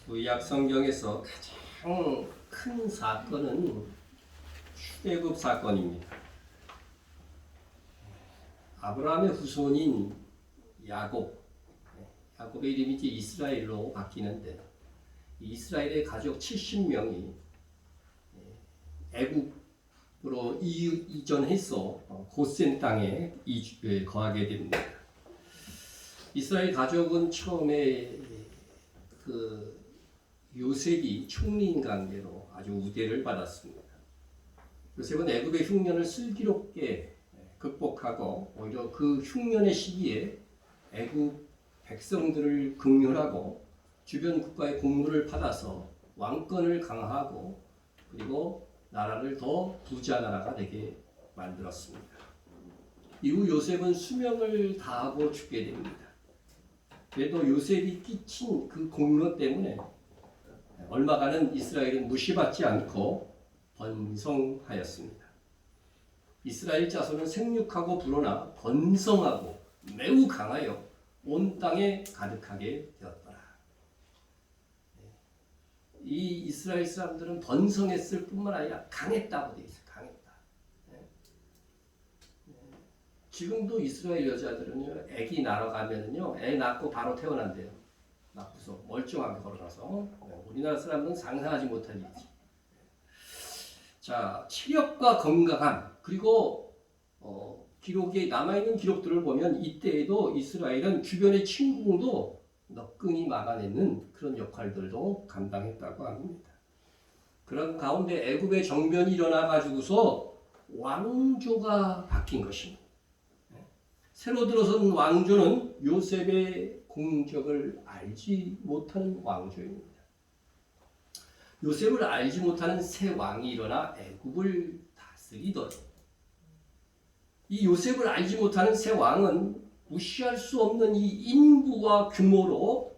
구약 성경에서 가장 큰 사건은 출애굽 사건입니다. 아브라함의 후손인 야곱의 이름이 이제 이스라엘로 바뀌는데 이스라엘의 가족 70명이 애굽으로 이전해서 고센 땅에 거하게 됩니다. 이스라엘 가족은 처음에 그 요셉이 총리인 관계로 아주 우대를 받았습니다. 요셉은 애굽의 흉년을 슬기롭게 극복하고 오히려 그 흉년의 시기에 애굽 백성들을 긍휼하고 주변 국가의 공물을 받아서 왕권을 강화하고 그리고 나라를 더 부자 나라가 되게 만들었습니다. 이후 요셉은 수명을 다하고 죽게 됩니다. 그래도 요셉이 끼친 그 공로 때문에 얼마간은 이스라엘은 무시받지 않고 번성하였습니다. 이스라엘 자손은 생육하고 불어나 번성하고 매우 강하여 온 땅에 가득하게 되었더라. 이 이스라엘 사람들은 번성했을 뿐만 아니라 강했다고 되어 있어요. 강했다. 지금도 이스라엘 여자들은요, 애기 낳으러 가면은요, 애 낳고 바로 태어난대요. 낳고서 멀쩡하게 걸어가서. 우리나라 사람들은 상상하지 못할 일이지. 자, 체력과 건강함 그리고 기록에 남아있는 기록들을 보면 이때에도 이스라엘은 주변의 침공도 너끈히 막아내는 그런 역할들도 감당했다고 합니다. 그런 가운데 애굽의 정변이 일어나 가지고서 왕조가 바뀐 것입니다. 새로 들어선 왕조는 요셉의 공적을 알지 못하는 왕조입니다. 요셉을 알지 못하는 새 왕이 일어나 애굽을 다스리던 이 요셉을 알지 못하는 새 왕은 무시할 수 없는 이 인구와 규모로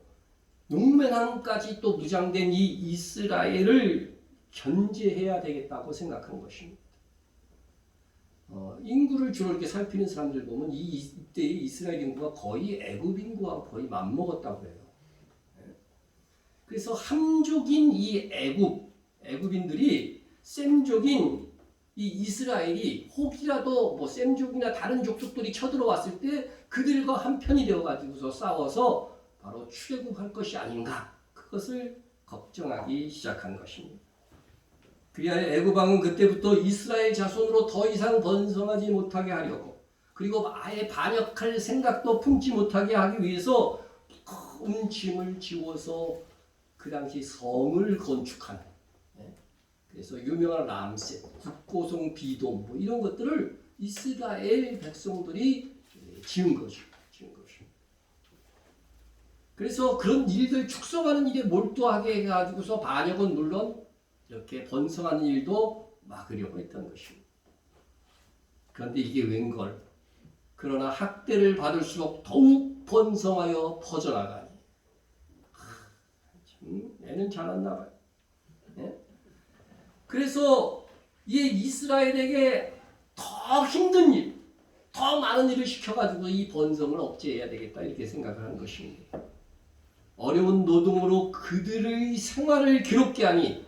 농면함까지 또 무장된 이 이스라엘을 견제해야 되겠다고 생각한 것입니다. 인구를 주로 이렇게 살피는 사람들 보면 이때의 이스라엘 인구가 거의 애굽 인구와 거의 맞먹었다고 해요. 그래서 함족인 이 애굽인들이 셈족인 이 이스라엘이 혹이라도 뭐 셈족이나 다른 족속들이 쳐들어왔을 때 그들과 한편이 되어가지고서 싸워서 바로 출애굽할 것이 아닌가 그것을 걱정하기 시작한 것입니다. 그리하여 애굽 왕은 그때부터 이스라엘 자손으로 더 이상 번성하지 못하게 하려고 그리고 아예 반역할 생각도 품지 못하게 하기 위해서 큰 짐을 지워서 그 당시 성을 건축하는 그래서 유명한 람셋, 국고성 비돔 뭐 이런 것들을 이스라엘 백성들이 지은 거죠. 그래서 그런 일들 축소하는 일에 몰두하게 해가지고서 반역은 물론 이렇게 번성하는 일도 막으려고 했던 것입니다. 그런데 이게 웬걸? 그러나 학대를 받을수록 더욱 번성하여 퍼져나가니 애는 잘났나 봐요. 그래서 이 이스라엘에게 더 힘든 일, 더 많은 일을 시켜가지고 이 번성을 억제해야 되겠다 이렇게 생각을 한 것입니다. 어려운 노동으로 그들의 생활을 괴롭게 하니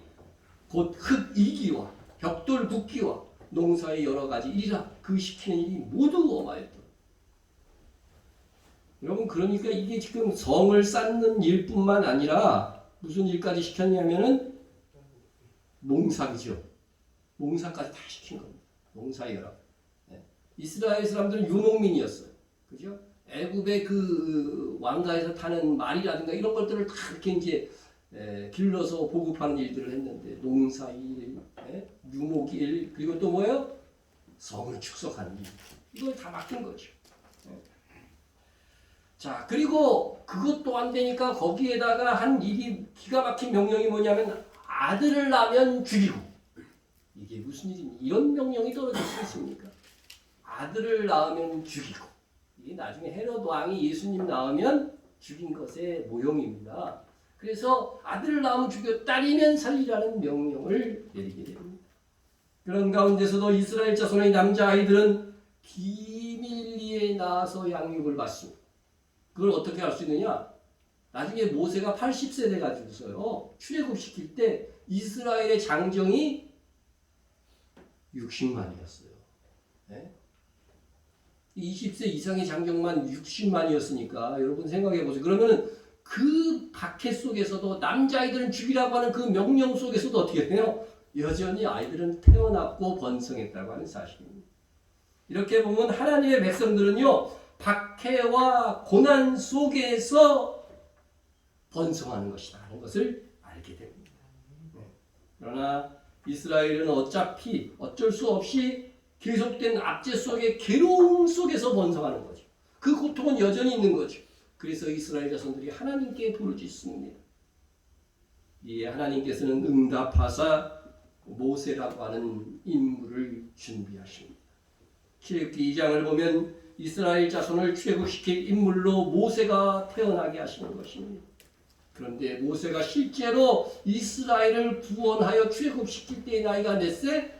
곧 흙 이기와 벽돌 붓기와 농사의 여러 가지 일이라 그 시키는 일이 모두 엄하였다. 여러분 그러니까 이게 지금 성을 쌓는 일뿐만 아니라 무슨 일까지 시켰냐면은 농사기죠. 농사까지 다 시킨 겁니다. 농사의 여러. 이스라엘 사람들은 유목민이었어요. 그죠? 애굽의 그 왕가에서 타는 말이라든가 이런 것들을 다 이렇게 이제 길러서 보급하는 일들을 했는데 농사일, 유목일 그리고 또 뭐예요? 성을 축소하는 일. 이걸 다 맡긴 거죠. 자 그리고 그것도 안 되니까 거기에다가 한 일이 기가 막힌 명령이 뭐냐면 아들을 낳으면 죽이고 이게 무슨 일입니까? 이런 명령이 떨어질 수 있습니까? 아들을 낳으면 죽이고 이게 나중에 헤롯 왕이 예수님 낳으면 죽인 것의 모형입니다. 그래서 아들을 낳으면 죽여 딸이면 살리라는 명령을 내리게 됩니다. 그런 가운데서도 이스라엘 자손의 남자아이들은 비밀리에 낳아서 양육을 받습니다. 그걸 어떻게 할 수 있느냐? 나중에 모세가 80세 돼가지고서요 출애굽시킬 때 이스라엘의 장정이 60만이었어요. 네? 20세 이상의 장정만 60만이었으니까 여러분 생각해 보세요. 그러면 그 박해 속에서도 남자아이들은 죽이라고 하는 그 명령 속에서도 어떻게 해요? 여전히 아이들은 태어났고 번성했다고 하는 사실입니다. 이렇게 보면 하나님의 백성들은요 박해와 고난 속에서 번성하는 것이다 하는 것을 알게 됩니다. 그러나 이스라엘은 어차피 어쩔 수 없이 계속된 압제 속의 괴로움 속에서 번성하는 거죠. 그 고통은 여전히 있는 거죠. 그래서 이스라엘 자손들이 하나님께 부르짖습니다. 이에 하나님께서는 응답하사 모세라고 하는 인물을 준비하십니다. 출애굽기 2장을 보면 이스라엘 자손을 출애굽시킬 인물로 모세가 태어나게 하시는 것입니다. 그런데 모세가 실제로 이스라엘을 구원하여 출애굽시킬 때의 나이가 몇 세?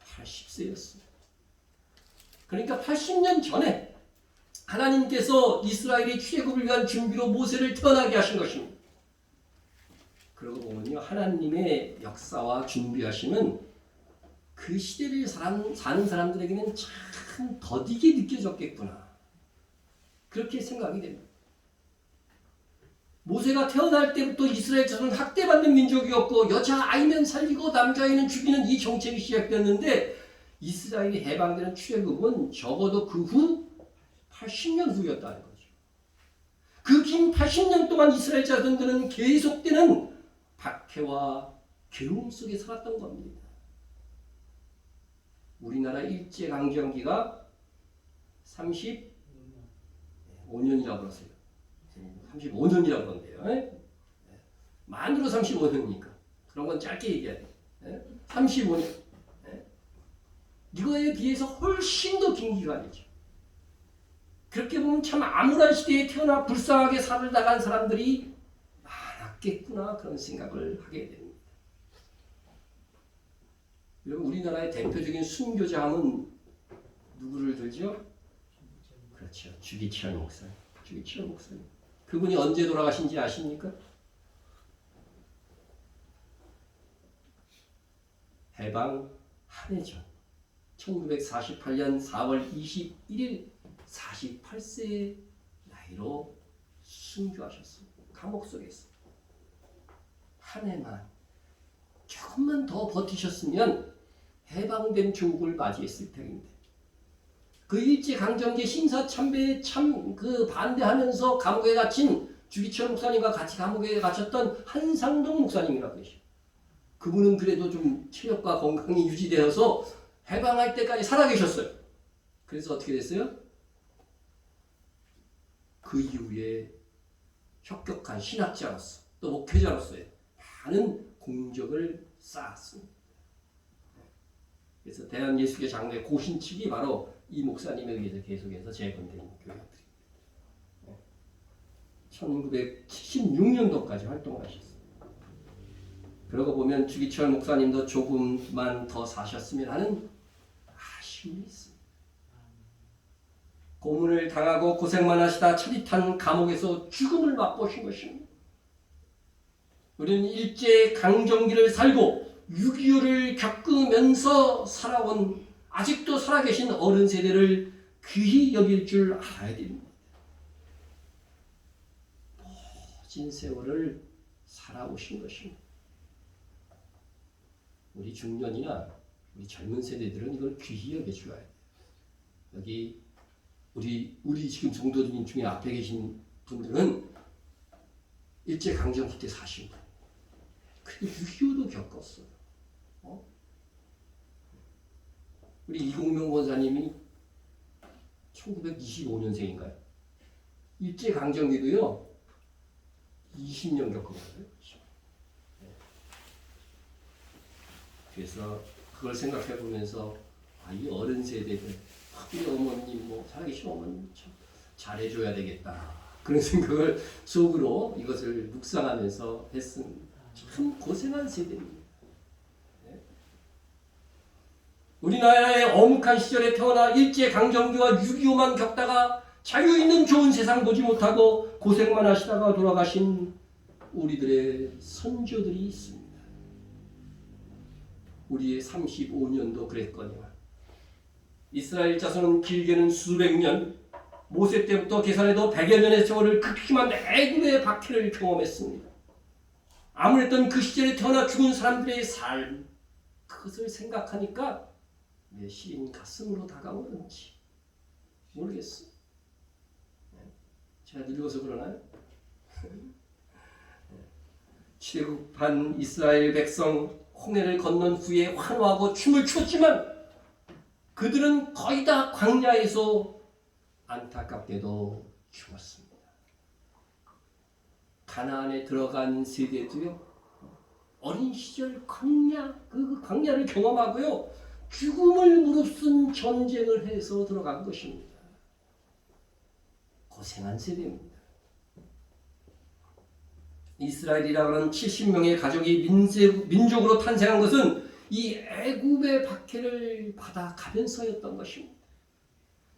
80세였습니다. 그러니까 80년 전에 하나님께서 이스라엘이 출애굽을 위한 준비로 모세를 태어나게 하신 것입니다. 그러고 보면요 하나님의 역사와 준비하심은 그 시대를 사는 사람들에게는 참 더디게 느껴졌겠구나 그렇게 생각이 됩니다. 모세가 태어날 때부터 이스라엘 자손은 학대받는 민족이었고 여자아이면 살리고 남자아이는 죽이는 이 정책이 시작되었는데 이스라엘이 해방되는 출애굽은 적어도 그 후 80년 후였다는 거죠. 그 긴 80년 동안 이스라엘 자손들은 계속되는 박해와 괴로움 속에 살았던 겁니다. 우리나라 일제강점기가 35년이라고 그러세요. 35년이라고 그러는데요. 만으로 35년이니까. 그런 건 짧게 얘기해야 돼요. 35년. 이거에 비해서 훨씬 더 긴 기간이죠. 그렇게 보면 참 암울한 시대에 태어나 불쌍하게 살아나간 사람들이 많았겠구나 그런 생각을 하게 됩니다. 여러분 우리나라의 대표적인 순교자 하면 누구를 들죠? 그렇죠. 주기철 목사님. 주기철 목사님. 그분이 언제 돌아가신지 아십니까? 해방 한 해 전 1948년 4월 21일 48세의 나이로 순교하셨습니다. 감옥 속에서. 한 해만 조금만 더 버티셨으면 해방된 조국을 맞이했을 터인데 그 일제강점기 신사참배에 반대하면서 감옥에 갇힌 주기철 목사님과 같이 감옥에 갇혔던 한상동 목사님이라고 계셔. 그분은 그래도 좀 체력과 건강이 유지되어서 해방할 때까지 살아계셨어요. 그래서 어떻게 됐어요? 그 이후에 혁혁한 신학자로서 또 목회자로서의 많은 공적을 쌓았습니다. 그래서 대한예수교 장로의 고신측이 바로 이 목사님에 의해서 계속해서 재건된 교회들입니다. 1976년도까지 활동을 하셨습니다. 그러고 보면 주기철 목사님도 조금만 더 사셨으면 하는 아쉬움이 있습니다. 고문을 당하고 고생만 하시다 차릿한 감옥에서 죽음을 맛보신 것입니다. 우리는 일제 강점기를 살고 6.25를 겪으면서 살아온 아직도 살아계신 어른 세대를 귀히 여길 줄 알아야 됩니다. 모진 세월을 살아오신 것입니다. 우리 중년이나 우리 젊은 세대들은 이걸 귀히 여겨줘야 돼요. 여기 우리 지금 성도님 중에 앞에 계신 분들은 일제강점기 때 사신 거예요. 그리고 6.25도 겪었어요. 우리 이공명 권사님이 1925년생인가요? 일제강점기도요 20년 겪었거든요. 그래서 그걸 생각해 보면서 이 어른 세대들 우리 어머님 살아계신 어머님 참 잘해줘야 되겠다 그런 생각을 속으로 이것을 묵상하면서 했습니다. 참 고생한 세대입니다. 우리나라의 어묵한 시절에 태어나 일제강점기와 6.25만 겪다가 자유 있는 좋은 세상 보지 못하고 고생만 하시다가 돌아가신 우리들의 선조들이 있습니다. 우리의 35년도 그랬거니와 이스라엘 자손은 길게는 수백 년, 모세 때부터 계산해도 100여 년의 세월을 극심한 애굽의 박해를 경험했습니다. 아무랬던 그 시절에 태어나 죽은 사람들의 삶, 그것을 생각하니까 내 시린 가슴으로 다가오는지 모르겠어요. 제가 늙어서 그러나요? 출애굽한 이스라엘 백성 홍해를 건넌 후에 환호하고 춤을 췄지만 그들은 거의 다 광야에서 안타깝게도 죽었습니다. 가나안에 들어간 세대도요, 어린 시절 그 광야를 경험하고요, 죽음을 무릅쓴 전쟁을 해서 들어간 것입니다. 고생한 세대입니다. 이스라엘이라고 하는 70명의 가족이 민족으로 탄생한 것은 이 애굽의 박해를 받아가면서였던 것입니다.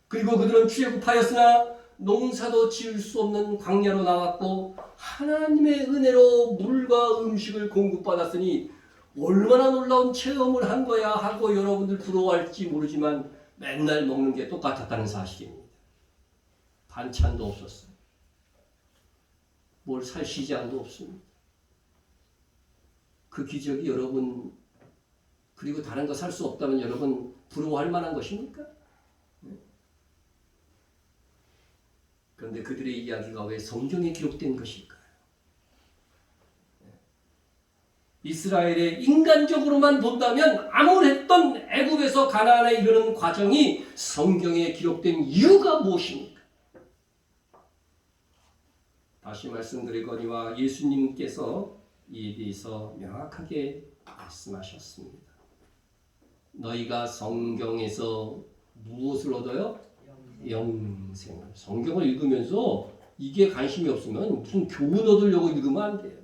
그리고 그들은 출애굽하였으나 농사도 지을 수 없는 광야로 나왔고 하나님의 은혜로 물과 음식을 공급받았으니 얼마나 놀라운 체험을 한 거야 하고 여러분들 부러워할지 모르지만 맨날 먹는 게 똑같았다는 사실입니다. 반찬도 없었어요. 뭘 살 시장도 없습니다. 그 기적이 여러분, 그리고 다른 거 살 수 없다면 여러분 부러워할 만한 것입니까? 그런데 그들의 이야기가 왜 성경에 기록된 것일까요? 이스라엘의 인간적으로만 본다면 암울했던 애굽에서 가나안에 이르는 과정이 성경에 기록된 이유가 무엇입니까? 다시 말씀드리거니와 예수님께서 이에 대해서 명확하게 말씀하셨습니다. 너희가 성경에서 무엇을 얻어요? 영생을. 성경을 읽으면서 이게 관심이 없으면 무슨 교훈 얻으려고 읽으면 안 돼요.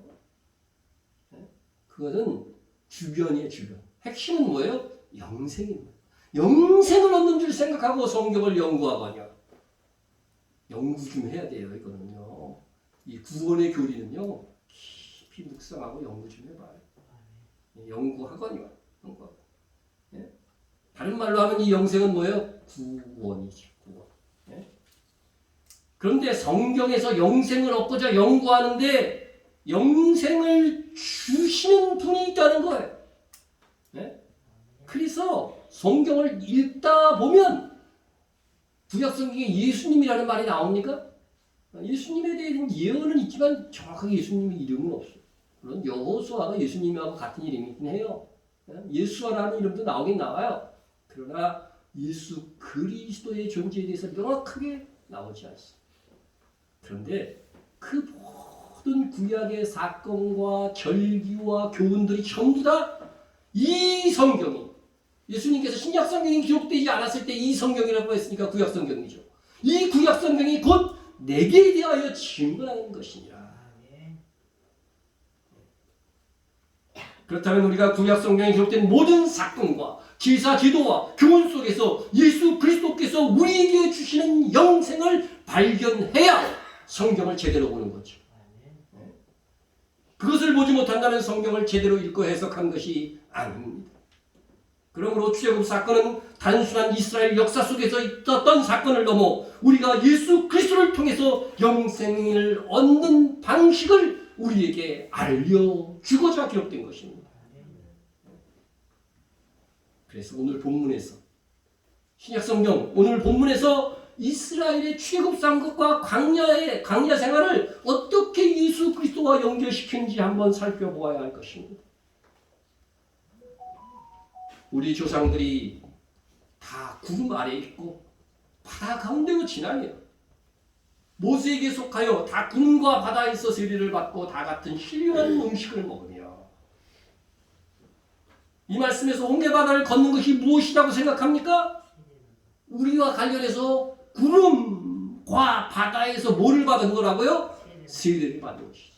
그것은 주변이에요, 주변. 핵심은 뭐예요? 영생입니다. 영생을 얻는 줄 생각하고 성경을 연구하거냐. 연구 좀 해야 돼요, 이거는요. 이 구원의 교리는요, 깊이 묵상하고 연구 좀 해봐요. 연구하거냐. 다른 말로 하면 이 영생은 뭐예요? 구원이지, 구원. 그런데 성경에서 영생을 얻고자 연구하는데 영생을 주시는 분이 있다는 거예요. 그래서 성경을 읽다 보면 구약성경에 예수님이라는 말이 나옵니까? 예수님에 대한 예언은 있지만 정확하게 예수님의 이름은 없어요. 물론 여호수아가 예수님하고 같은 이름이긴 해요. 예수아라는 이름도 나오긴 나와요. 그러나 예수 그리스도의 존재에 대해서 명확하게 나오지 않습니다. 그런데 그 모든 구약의 사건과 절기와 교훈들이 전부 다 이 성경이, 예수님께서 신약 성경이 기록되지 않았을 때 이 성경이라고 했으니까 구약 성경이죠. 이 구약 성경이 곧 내게 대하여 증언하는 것이니라. 그렇다면 우리가 구약 성경에 기록된 모든 사건과 기사 지도와 교훈 속에서 예수 그리스도께서 우리에게 주시는 영생을 발견해야 성경을 제대로 보는 거죠. 그것을 보지 못한다면 성경을 제대로 읽고 해석한 것이 아닙니다. 그러므로 출애굽 사건은 단순한 이스라엘 역사 속에서 있었던 사건을 넘어 우리가 예수 그리스도를 통해서 영생을 얻는 방식을 우리에게 알려주고자 기록된 것입니다. 그래서 오늘 본문에서 신약성경 오늘 본문에서 이스라엘의 출애굽 상급과 광야 생활을 어떻게 예수 그리스도와 연결시키는지 한번 살펴보아야 할 것입니다. 우리 조상들이 다 구름 아래에 있고 바다 가운데로 지나며 모세에게 속하여 다 구름과 바다에서 세례를 받고 다 같은 힐링한 음식을 먹으며 이 말씀에서 홍해바다를 걷는 것이 무엇이라고 생각합니까? 우리와 관련해서 구름과 바다에서 뭐를 받은 거라고요? 세례를 받은 것이죠.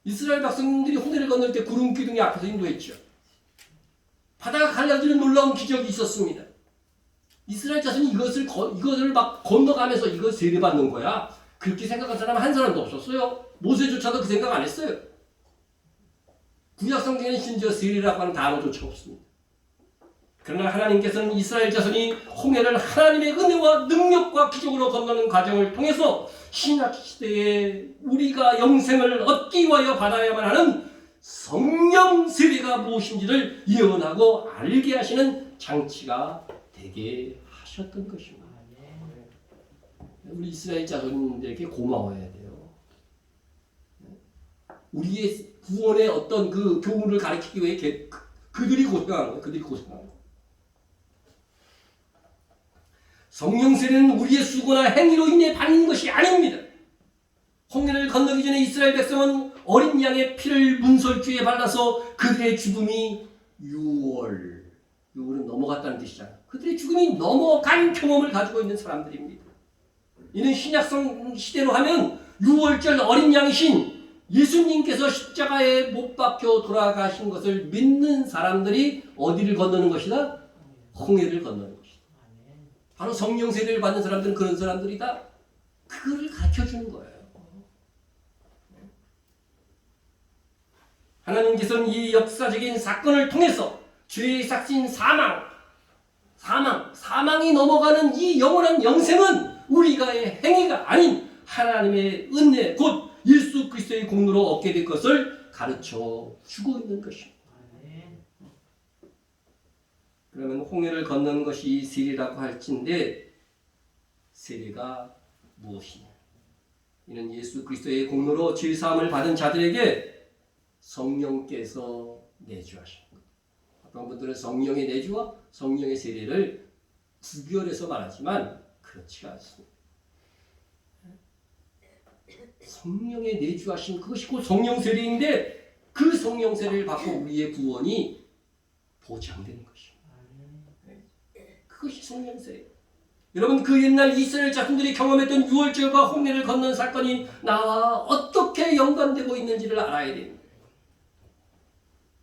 이스라엘 백성들이 홍해를 건널 때 구름 기둥이 앞에서 인도했죠. 바다가 갈라지는 놀라운 기적이 있었습니다. 이스라엘 자손이 이것을 막 건너가면서 이거 세례받는 거야. 그렇게 생각한 사람 한 사람도 없었어요. 모세조차도 그 생각 안 했어요. 구약 성경에는 심지어 세례라고 하는 단어조차 없습니다. 그러나 하나님께서는 이스라엘 자손이 홍해를 하나님의 은혜와 능력과 기적으로 건너는 과정을 통해서 신약 시대에 우리가 영생을 얻기 위하여 받아야만 하는 성령 세례가 무엇인지를 예언하고 알게 하시는 장치가 되게 하셨던 것입니다. 우리 이스라엘 자손들에게 고마워해야 돼요. 우리의 구원의 어떤 그 교훈을 가르치기 위해 그들이 고생하는 거예요. 그들이 고생하는 거예요. 성령 세례는 우리의 수고나 행위로 인해 받는 것이 아닙니다. 홍해를 건너기 전에 이스라엘 백성은 어린 양의 피를 문설주에 발라서 그들의 죽음이 유월은 넘어갔다는 뜻이잖아요. 그들의 죽음이 넘어간 경험을 가지고 있는 사람들입니다. 이는 신약성 시대로 하면 유월절 어린 양이신 예수님께서 십자가에 못 박혀 돌아가신 것을 믿는 사람들이 어디를 건너는 것이다? 홍해를 건너는 것이다. 바로 성령 세례를 받는 사람들은 그런 사람들이다. 그거를 가르쳐주는 거예요. 하나님께서는 이 역사적인 사건을 통해서 죄의 삭신 사망이 넘어가는 이 영원한 영생은 우리가의 행위가 아닌 하나님의 은혜 곧 예수 그리스도의 공로로 얻게 될 것을 가르쳐 주고 있는 것입니다. 그러면 홍해를 건너는 것이 세례라고 할진데 세례가 무엇이냐? 이는 예수 그리스도의 공로로 죄 사함을 받은 자들에게 성령께서 내주하신 것. 어떤 분들은 성령의 내주와 성령의 세례를 구별해서 말하지만 그렇지가 않습니다. 성령의 내주하신 그것이 곧 성령 세례인데 그 성령 세례를 받고 우리의 구원이 보장되는 것입니다. 그것이 성령 세례. 여러분 그 옛날 이스라엘 자손들이 경험했던 유월절과 홍해를 건넌 사건이 나와 어떻게 연관되고 있는지를 알아야 됩니다.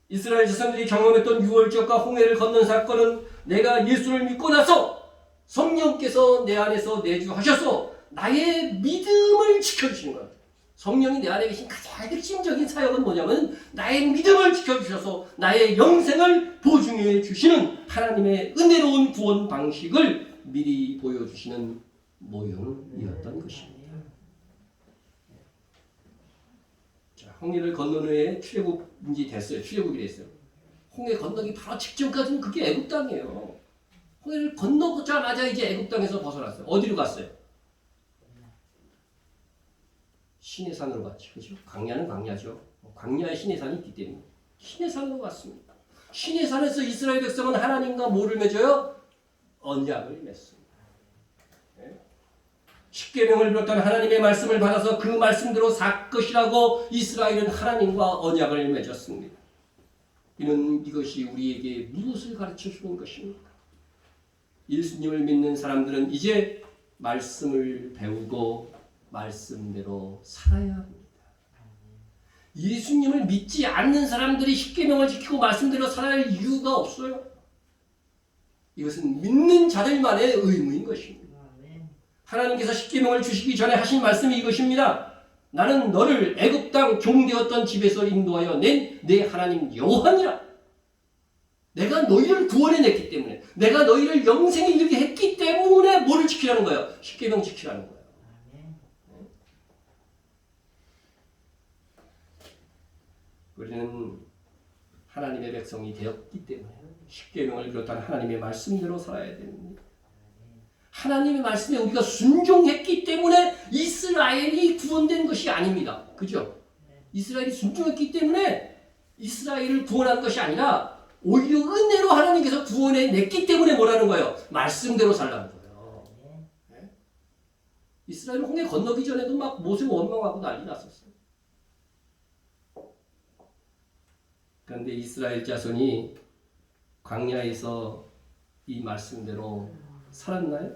이스라엘 자손들이 경험했던 유월절과 홍해를 건넌 사건은 내가 예수를 믿고 나서 성령께서 내 안에서 내주하셔서 나의 믿음을 지켜주시는 거예요. 성령이 내 안에 계신 가장 핵심적인 사역은 뭐냐면 나의 믿음을 지켜주셔서 나의 영생을 보증해 주시는 하나님의 은혜로운 구원 방식을 미리 보여주시는 모형이었던 것입니다. 자, 홍해를 건넌 후에 출애굽이 됐어요. 출애굽이 됐어요. 홍해 건너기 바로 직전까지는 그게 애굽 땅이에요. 홍해를 건너자마자 이제 애굽 땅에서 벗어났어요. 어디로 갔어요? 시내산으로 갔죠. 그렇죠? 광야는 광야죠. 광야에 시내산이 있기 때문에 시내산으로 갔습니다. 시내산에서 이스라엘 백성은 하나님과 뭐를 맺어요? 언약을 맺습니다. 네? 십계명을 비롯한 하나님의 말씀을 받아서 그 말씀대로 살 것이라고 이스라엘은 하나님과 언약을 맺었습니다. 이것이 우리에게 무엇을 가르쳐 주는 것입니까? 예수님을 믿는 사람들은 이제 말씀을 배우고 말씀대로 살아야 합니다. 예수님을 믿지 않는 사람들이 십계명을 지키고 말씀대로 살아야 할 이유가 없어요. 이것은 믿는 자들만의 의무인 것입니다. 하나님께서 십계명을 주시기 전에 하신 말씀이 이것입니다. 나는 너를 애굽 땅 종되었던 집에서 인도하여 낸 내 하나님 여호와니라. 내가 너희를 구원해냈기 때문에 내가 너희를 영생에 이르게 했기 때문에 뭐를 지키라는 거예요? 십계명 지키라는 거예요. 우리는 하나님의 백성이 되었기 때문에 십계명을 비롯한 하나님의 말씀대로 살아야 됩니다. 하나님의 말씀에 우리가 순종했기 때문에 이스라엘이 구원된 것이 아닙니다. 그죠? 이스라엘이 순종했기 때문에 이스라엘을 구원한 것이 아니라 오히려 은혜로 하나님께서 구원해냈기 때문에 뭐라는 거예요? 말씀대로 살라는 거예요. 네? 이스라엘은 홍해 건너기 전에도 막 모세 원망하고 난리 났었어요. 그런데 이스라엘 자손이 광야에서 이 말씀대로 살았나요?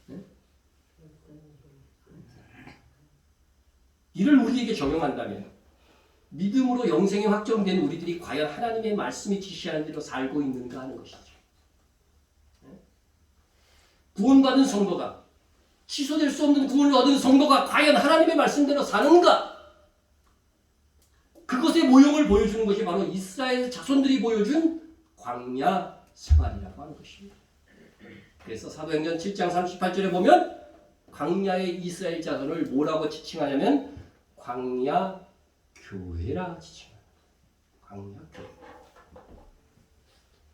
네? 이를 우리에게 적용한다면 믿음으로 영생이 확정된 우리들이 과연 하나님의 말씀이 지시하는 대로 살고 있는가 하는 것이죠. 네? 구원받은 성도가, 취소될 수 없는 구원을 얻은 성도가 과연 하나님의 말씀대로 사는가? 그것의 모형을 보여주는 것이 바로 이스라엘 자손들이 보여준 광야 생활이라고 하는 것입니다. 그래서 사도행전 7장 38절에 보면 광야의 이스라엘 자손을 뭐라고 지칭하냐면 광야 교회라 지칭합니다. 광야 교회.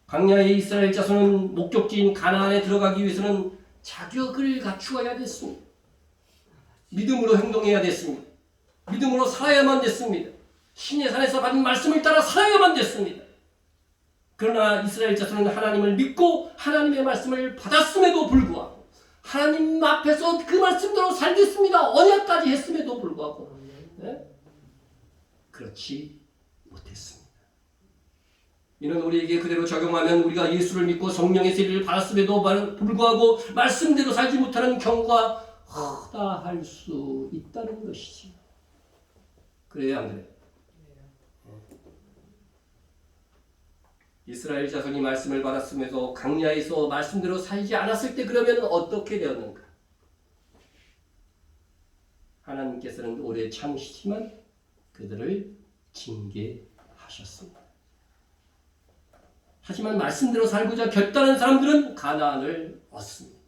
광야의 이스라엘 자손은 목적지인 가나안에 들어가기 위해서는 자격을 갖추어야 됐습니다. 믿음으로 행동해야 됐습니다. 믿음으로 살아야만 됐습니다. 신의 산에서 받은 말씀을 따라 살아야만 됐습니다. 그러나 이스라엘 자손은 하나님을 믿고 하나님의 말씀을 받았음에도 불구하고 하나님 앞에서 그 말씀대로 살겠습니다. 언약까지 했음에도 불구하고 그렇지 못했습니다. 이는 우리에게 그대로 적용하면 우리가 예수를 믿고 성령의 세례를 받았음에도 불구하고 말씀대로 살지 못하는 경우가 허다할 수 있다는 것이지. 그래야 안 그래? 이스라엘 자손이 말씀을 받았음에도 광야에서 말씀대로 살지 않았을 때 그러면 어떻게 되었는가? 하나님께서는 오래 참으시지만 그들을 징계하셨습니다. 하지만 말씀대로 살고자 결단한 사람들은 가나안을 얻습니다.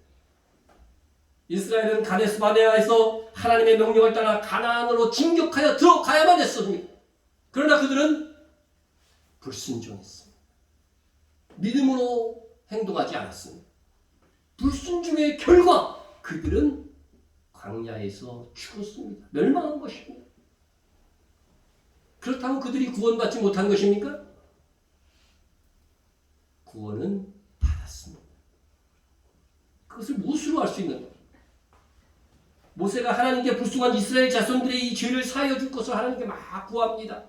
이스라엘은 가데스 바네아에서 하나님의 명령을 따라 가나안으로 진격하여 들어가야만 했습니다. 그러나 그들은 불순종했습니다. 믿음으로 행동하지 않았습니다. 불순종의 결과 그들은 광야에서 죽었습니다. 멸망한 것입니다. 그렇다고 그들이 구원받지 못한 것입니까? 구원은 받았습니다. 그것을 무엇으로 알 수 있는가? 모세가 하나님께 불순한 이스라엘 자손들의 이 죄를 사하여 줄 것을 하나님께 막 구합니다.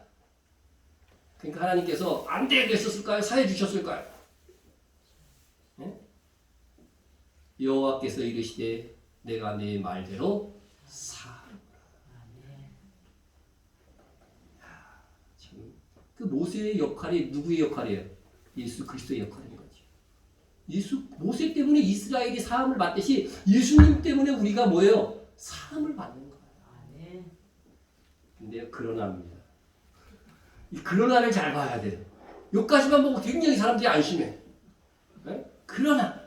그러니까 하나님께서 안 되게 했었을까요? 사해 주셨을까요? 네? 여호와께서 이르시되 내가 네 말대로 사하리라. 참, 그 모세의 역할이 누구의 역할이에요? 예수 그리스도의 역할인 거죠. 모세 때문에 이스라엘이 사함을 받듯이 예수님 때문에 우리가 뭐예요? 사함을 받는 거예요. 근데 그러나입니다. 이 그러나를 잘 봐야 돼요. 여기까지만 보고 굉장히 사람들이 안심해. 네? 그러나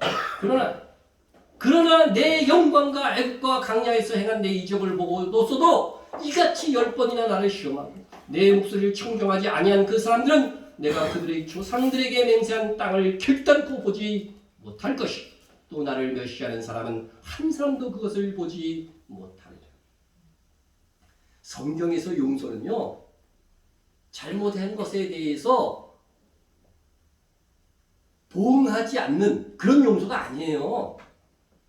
내 영광과 애국과 강야에서 행한 내 이적을 보고도서도 이같이 10번이나 나를 시험하고 내 목소리를 청정하지 아니한 그 사람들은 내가 그들의 조상들에게 맹세한 땅을 결단코 보지 못할 것이 또 나를 멸시하는 사람은 한 사람도 그것을 보지 못하리라. 성경에서 용서는요, 잘못한 것에 대해서 보응하지 않는 그런 용서가 아니에요.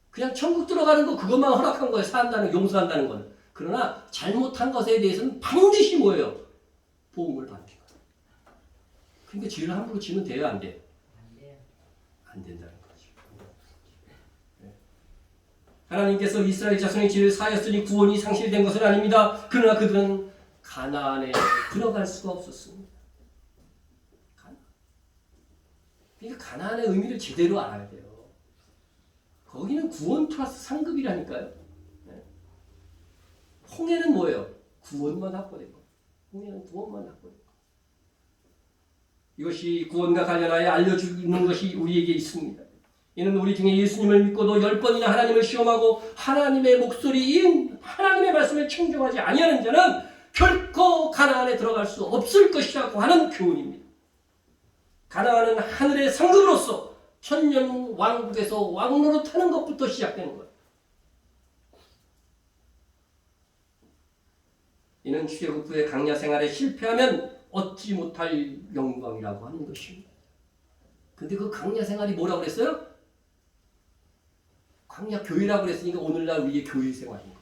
그냥 천국 들어가는 거 그것만 허락한 거예요. 사한다는, 용서한다는 건. 그러나 잘못한 것에 대해서는 반드시 뭐예요? 보응을 받는 거예요. 그러니까 죄를 함부로 지면 돼요, 안 돼요? 안 된다는 거죠. 네. 하나님께서 이스라엘 자손의 죄를 사하였으니 구원이 상실된 것은 아닙니다. 그러나 그들은 가나안에 들어갈 수가 없었습니다. 그러니까 가나안의 의미를 제대로 알아야 돼요. 거기는 구원 플러스 상급이라니까요. 네. 홍해는 뭐예요? 구원만 확보된 거. 홍해는 구원만 확보된 거. 이것이 구원과 관련하여 알려주는 것이 우리에게 있습니다. 이는 우리 중에 예수님을 믿고도 10번이나 하나님을 시험하고 하나님의 목소리인 하나님의 말씀을 청정하지 아니하는 자는 결코 가나안에 들어갈 수 없을 것이라고 하는 교훈입니다. 가나안은 하늘의 상급으로서 천년 왕국에서 왕노릇하는 것부터 시작되는 거예요. 이는 출애굽 후의 광야 생활에 실패하면 얻지 못할 영광이라고 하는 것입니다. 근데 그 광야 생활이 뭐라고 그랬어요? 광야 교회라고 그랬으니까 오늘날 우리의 교회 생활인 거예요.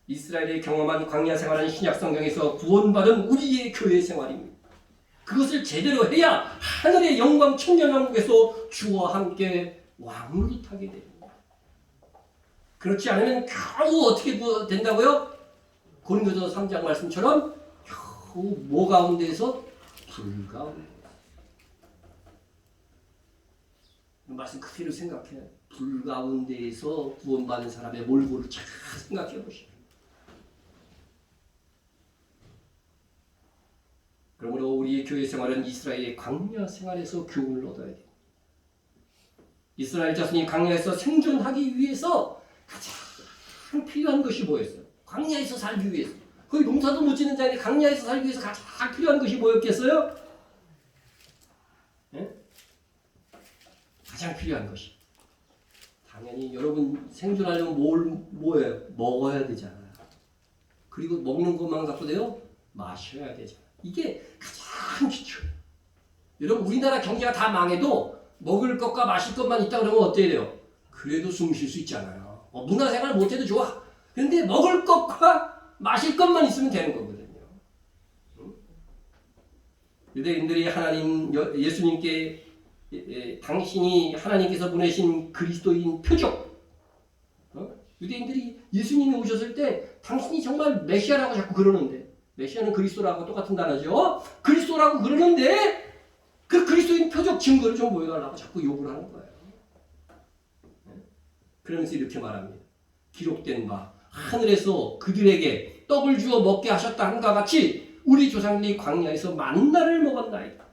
이스라엘이 경험한 광야 생활은 신약 성경에서 구원받은 우리의 교회 생활입니다. 그것을 제대로 해야 하늘의 영광 천년왕국에서 주와 함께 왕노릇하게 됩니다. 그렇지 않으면 겨우 어떻게 된다고요? 고린도서 3장 말씀처럼 겨우 뭐 가운데에서 불 가운데. 말씀 그대로 생각해. 불 가운데에서 구원받은 사람의 몰골을 잘 생각해 보시오. 그러므로 우리의 교회 생활은 이스라엘의 광야 생활에서 교훈을 얻어야 돼. 이스라엘 자손이 광야에서 생존하기 위해서 가장 필요한 것이 뭐였어요? 광야에서 살기 위해서. 거의 농사도 못 짓는 자인데 광야에서 살기 위해서 가장 필요한 것이 뭐였겠어요? 네? 가장 필요한 것이. 당연히 여러분 생존하려면 뭐예요? 먹어야 되잖아요. 그리고 먹는 것만 갖고 돼요? 마셔야 되잖아요. 이게 가장 기초예요. 여러분 우리나라 경제가 다 망해도 먹을 것과 마실 것만 있다 그러면 어때야 돼요? 그래도 숨 쉴 수 있잖아요. 문화생활 못해도 좋아. 그런데 먹을 것과 마실 것만 있으면 되는 거거든요. 유대인들이 하나님 예수님께 당신이 하나님께서 보내신 그리스도인 표적. 유대인들이 예수님이 오셨을 때 당신이 정말 메시아라고 자꾸 그러는데 메시아는 그리스도라고 똑같은 단어죠. 그리스도라고 그러는데 그 그리스도인 표적 증거를 좀 보여달라고 자꾸 요구를 하는 거예요. 그러면서 이렇게 말합니다. 기록된 바 하늘에서 그들에게 떡을 주어 먹게 하셨다 함과 같이 우리 조상들이 광야에서 만나를 먹었나이다.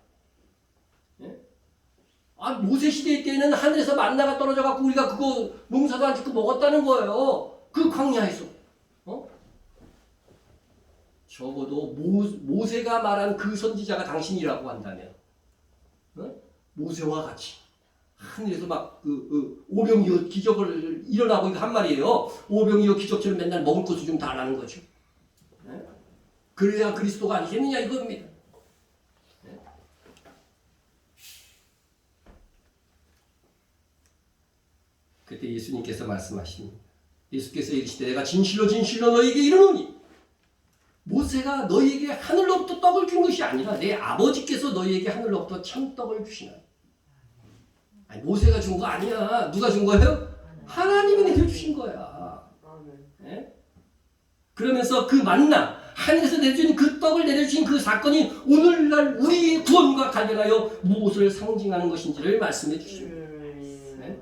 모세 시대 때는 하늘에서 만나가 떨어져 갖고 우리가 그거 농사도 안 짓고 먹었다는 거예요. 그 광야에서. 적어도 모세가 말한 그 선지자가 당신이라고 한다면 모세와 같이 하늘에서 막 오병이어 기적을 일어나고 한 말이에요. 오병이어 기적처럼 맨날 먹을 것을 좀 달라는 거죠. 그래야 그리스도가 아니겠느냐 이겁니다. 그때 예수님께서 말씀하십니다. 예수께서 이르시되 내가 진실로 진실로 너희에게 이르노니 모세가 너희에게 하늘로부터 떡을 준 것이 아니라 내 아버지께서 너희에게 하늘로부터 참떡을 주시나. 아니, 모세가 준 거 아니야. 누가 준 거예요? 하나님이 내려주신 거야. 네? 그러면서 그 만나 하늘에서 내려준 그 떡을 내려주신 그 사건이 오늘날 우리의 구원과 관련하여 무엇을 상징하는 것인지를 말씀해 주십니다. 네?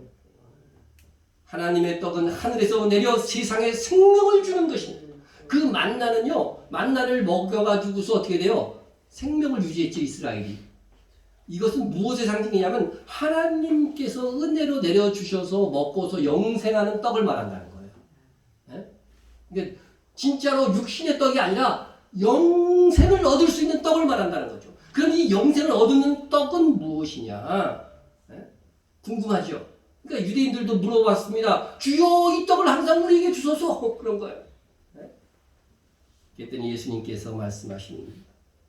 하나님의 떡은 하늘에서 내려 세상에 생명을 주는 것입니다. 그 만나는요, 만나를 먹여가지고서 어떻게 돼요? 생명을 유지했죠, 이스라엘이. 이것은 무엇의 상징이냐면 하나님께서 은혜로 내려주셔서 먹고서 영생하는 떡을 말한다는 거예요. 네? 그러니까 진짜로 육신의 떡이 아니라 영생을 얻을 수 있는 떡을 말한다는 거죠. 그럼 이 영생을 얻는 떡은 무엇이냐? 네? 궁금하죠? 그러니까 유대인들도 물어봤습니다. 주여 이 떡을 항상 우리에게 주소서. 그런 거예요. 네? 그랬더니 예수님께서 말씀하십니다.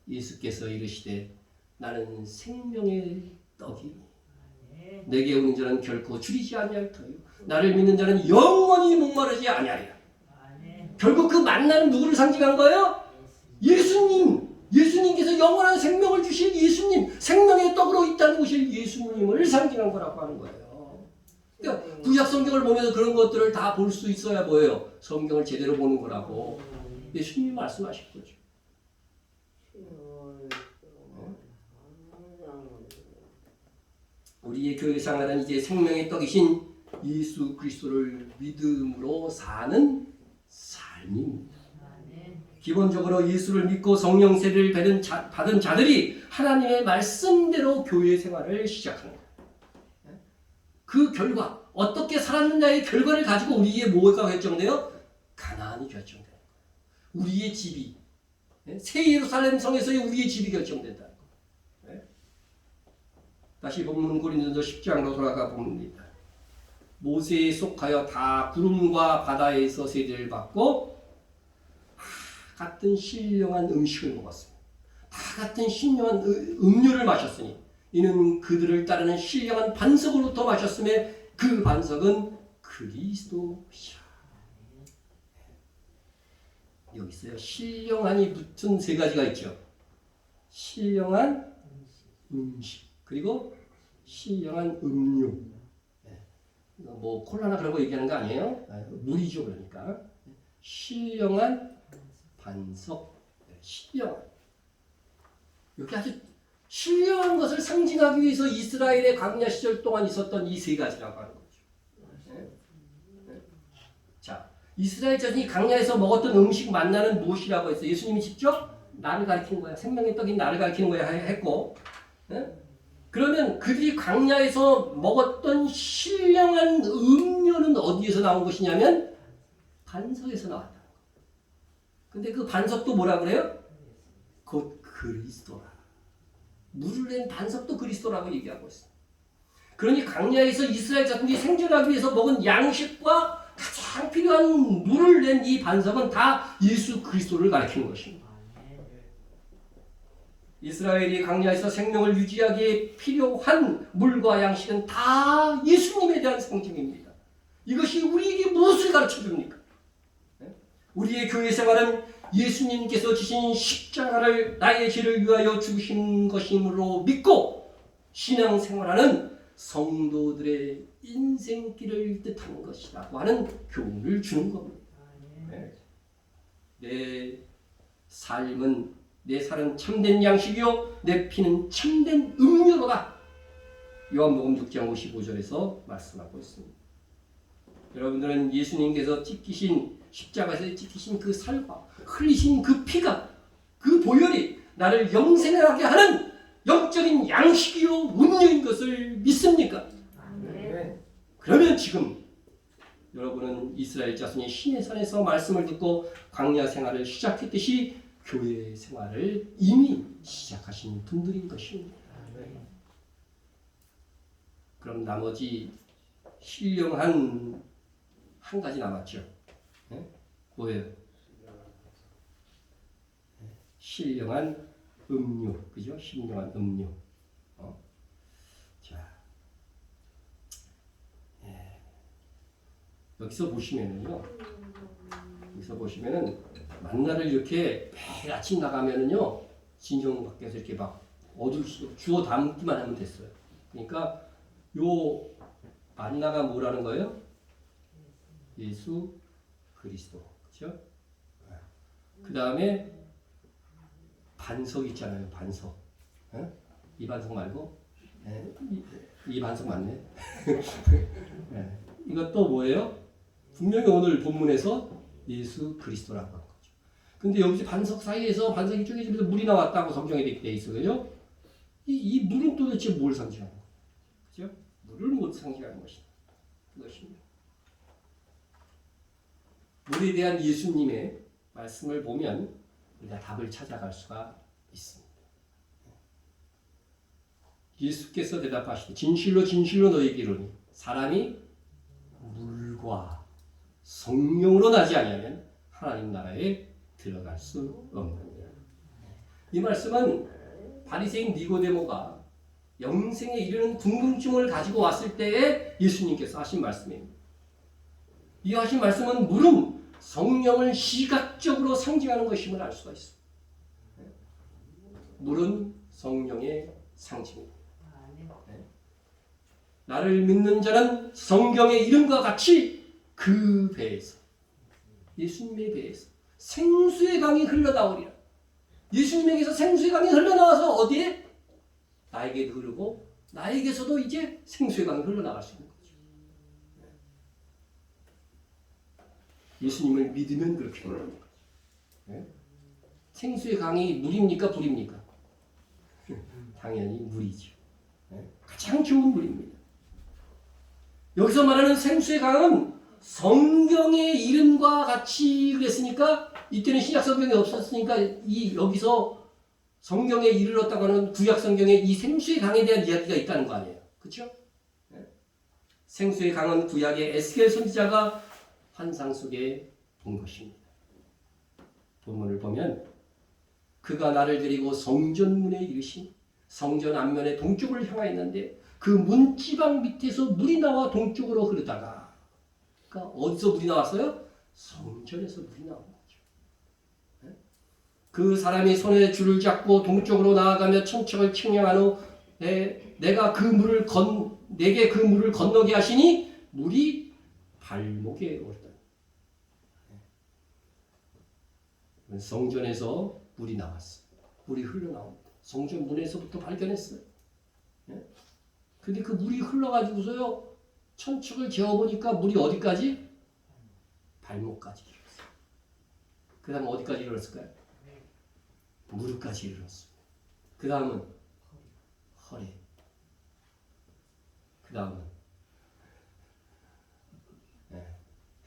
예수께서 이르시되 나는 생명의 떡이니 내게 오는 자는 결코 줄이지 아니할 터요 나를 믿는 자는 영원히 목마르지 아니하리라. 결국 그 만나는 누구를 상징한 거예요? 예수님께서 영원한 생명을 주실 예수님, 생명의 떡으로 이 땅에 오실 예수님을 상징한 거라고 하는 거예요. 그러니까 구약 성경을 보면서 그런 것들을 다 볼 수 있어야 뭐예요? 성경을 제대로 보는 거라고 예수님이 말씀하신 거죠. 우리의 교회 생활은 이제 생명의 떡이신 예수 그리스도를 믿음으로 사는 삶입니다. 기본적으로 예수를 믿고 성령 세례를 받은 자들이 하나님의 말씀대로 교회 생활을 시작하는 거예요. 그 결과 어떻게 살았느냐의 결과를 가지고 우리의 뭐가 결정돼요? 가나안이 결정돼요. 우리의 집이 새 예루살렘 성에서의 우리의 집이 결정된다. 다시 본문 고린도서 10장으로 돌아가 봅니다. 모세에 속하여 다 구름과 바다에서 세례를 받고 같은 신령한 음식을 먹었습니다. 다 같은 신령한 음료를 마셨으니 이는 그들을 따르는 신령한 반석으로부터 마셨음에 그 반석은 그리스도시라. 여기 있어요. 신령한이 붙은 세 가지가 있죠. 신령한 음식. 그리고 신령한 음료. 뭐 콜라나 그런 거 얘기하는 거 아니에요? 물이죠, 그러니까. 신령한 반석. 신령한. 여기 아주 신령한 것을 상징하기 위해서 이스라엘의 광야 시절 동안 있었던 이 세 가지라고 하는 거죠. 자, 이스라엘 자신이 광야에서 먹었던 음식 만나는 무엇이라고 했어요? 예수님이 직접 나를 가리키는 거야. 생명의 떡인 나를 가리키는 거야 했고, 그러면 그들이 광야에서 먹었던 신령한 음료는 어디에서 나온 것이냐면 반석에서 나왔다. 근데 그 반석도 뭐라 그래요? 곧 그리스도라. 물을 낸 반석도 그리스도라고 얘기하고 있어요. 그러니 광야에서 이스라엘 자손들이 생존하기 위해서 먹은 양식과 가장 필요한 물을 낸 이 반석은 다 예수 그리스도를 가리키는 것입니다. 이스라엘이 광야에서 생명을 유지하기에 필요한 물과 양식은 다 예수님에 대한 상징입니다. 이것이 우리에게 무엇을 가르쳐 줍니까? 우리의 교회 생활은 예수님께서 지신 십자가를 나의 죄를 위하여 죽으신 것이므로 믿고 신앙생활하는 성도들의 인생길을 뜻하는 것이라고 하는 교훈을 주는 겁니다. 내 살은 참된 양식이요 내 피는 참된 음료로다. 요한복음 6장 55절에서 말씀하고 있습니다. 여러분들은 예수님께서 십자가에서 찍히신 그 살과 흘리신 그 피가, 그 보혈이 나를 영생하게 하는 영적인 양식이요 음료인 것을 믿습니까? 네. 그러면 지금 여러분은 이스라엘 자손이 신의 산에서 말씀을 듣고 광야 생활을 시작했듯이 교회 생활을 이미 시작하신 분들인 것입니다. 그럼 나머지 신령한 한 가지 남았죠. 네? 뭐예요? 신령한 음료, 그죠? 신령한 음료. 자, 여기서 보시면은요. 만나를 이렇게 매일 아침 나가면은요, 진정 밖에서 이렇게 막 주워 담기만 하면 됐어요. 그러니까 요 만나가 뭐라는 거예요? 예수 그리스도, 그렇죠? 그 다음에 반석 있잖아요, 반석. 이 반석 말고, 이 반석 맞네. 이것도 뭐예요? 분명히 오늘 본문에서 예수 그리스도라고 하는 거죠. 근데 여기 반석 사이에서 반석이 쪼개지면서 물이 나왔다고 성경에 되어 있어요, 그죠? 이 물은 도대체 뭘 상징하는 거예요? 그죠? 물을 못 상징하는 것이다. 그것입니다. 물에 대한 예수님의 말씀을 보면 우리가 답을 찾아갈 수가 있습니다. 예수께서 대답하시되 진실로 진실로 너희에게 이르노니 사람이 물과 성령으로 나지 아니하면 하나님 나라에 들어갈 수 없느니라. 이 말씀은 바리새인 니고데모가 영생에 이르는 궁금증을 가지고 왔을 때에 예수님께서 하신 말씀입니다. 이 하신 말씀은 물은 성령을 시각적으로 상징하는 것임을 알 수가 있습니다. 물은 성령의 상징입니다. 나를 믿는 자는 성경의 이름과 같이 그 배에서, 예수님의 배에서 생수의 강이 흘러나오리라. 예수님에게서 생수의 강이 흘러나와서 어디에? 나에게도 흐르고 나에게서도 이제 생수의 강이 흘러나갈 수 있는 거죠. 예수님을 믿으면 그렇게 되는 거죠. 생수의 강이 물입니까? 불입니까? 당연히 물이죠. 가장 좋은 물입니다. 여기서 말하는 생수의 강은 성경의 이름과 같이 그랬으니까 이때는 신약 성경이 없었으니까 여기서 성경에 이르렀다고 하는 구약 성경에 이 생수의 강에 대한 이야기가 있다는 거 아니에요. 그렇죠? 생수의 강은 구약의 에스겔 선지자가 환상 속에 본 것입니다. 본문을 보면 그가 나를 데리고 성전문에 이르신 성전 앞면의 동쪽을 향하였는데 그 문지방 밑에서 물이 나와 동쪽으로 흐르다가, 그러니까 어디서 물이 나왔어요? 성전에서 물이 나온 거죠. 그 사람이 손에 줄을 잡고 동쪽으로 나아가며 천척을 측량한 후 내게 그 물을 건너게 하시니 물이 발목에 오르다. 성전에서 물이 나왔어요. 물이 흘러나옵니다. 성전 문에서부터 발견했어요. 예? 근데 그 물이 흘러가지고서요 천축을 재어보니까 물이 어디까지? 발목까지 이르렀어요. 그 다음 어디까지 이르렀을까요? 무릎까지 이르렀습니다. 그 다음은 허리. 그 다음은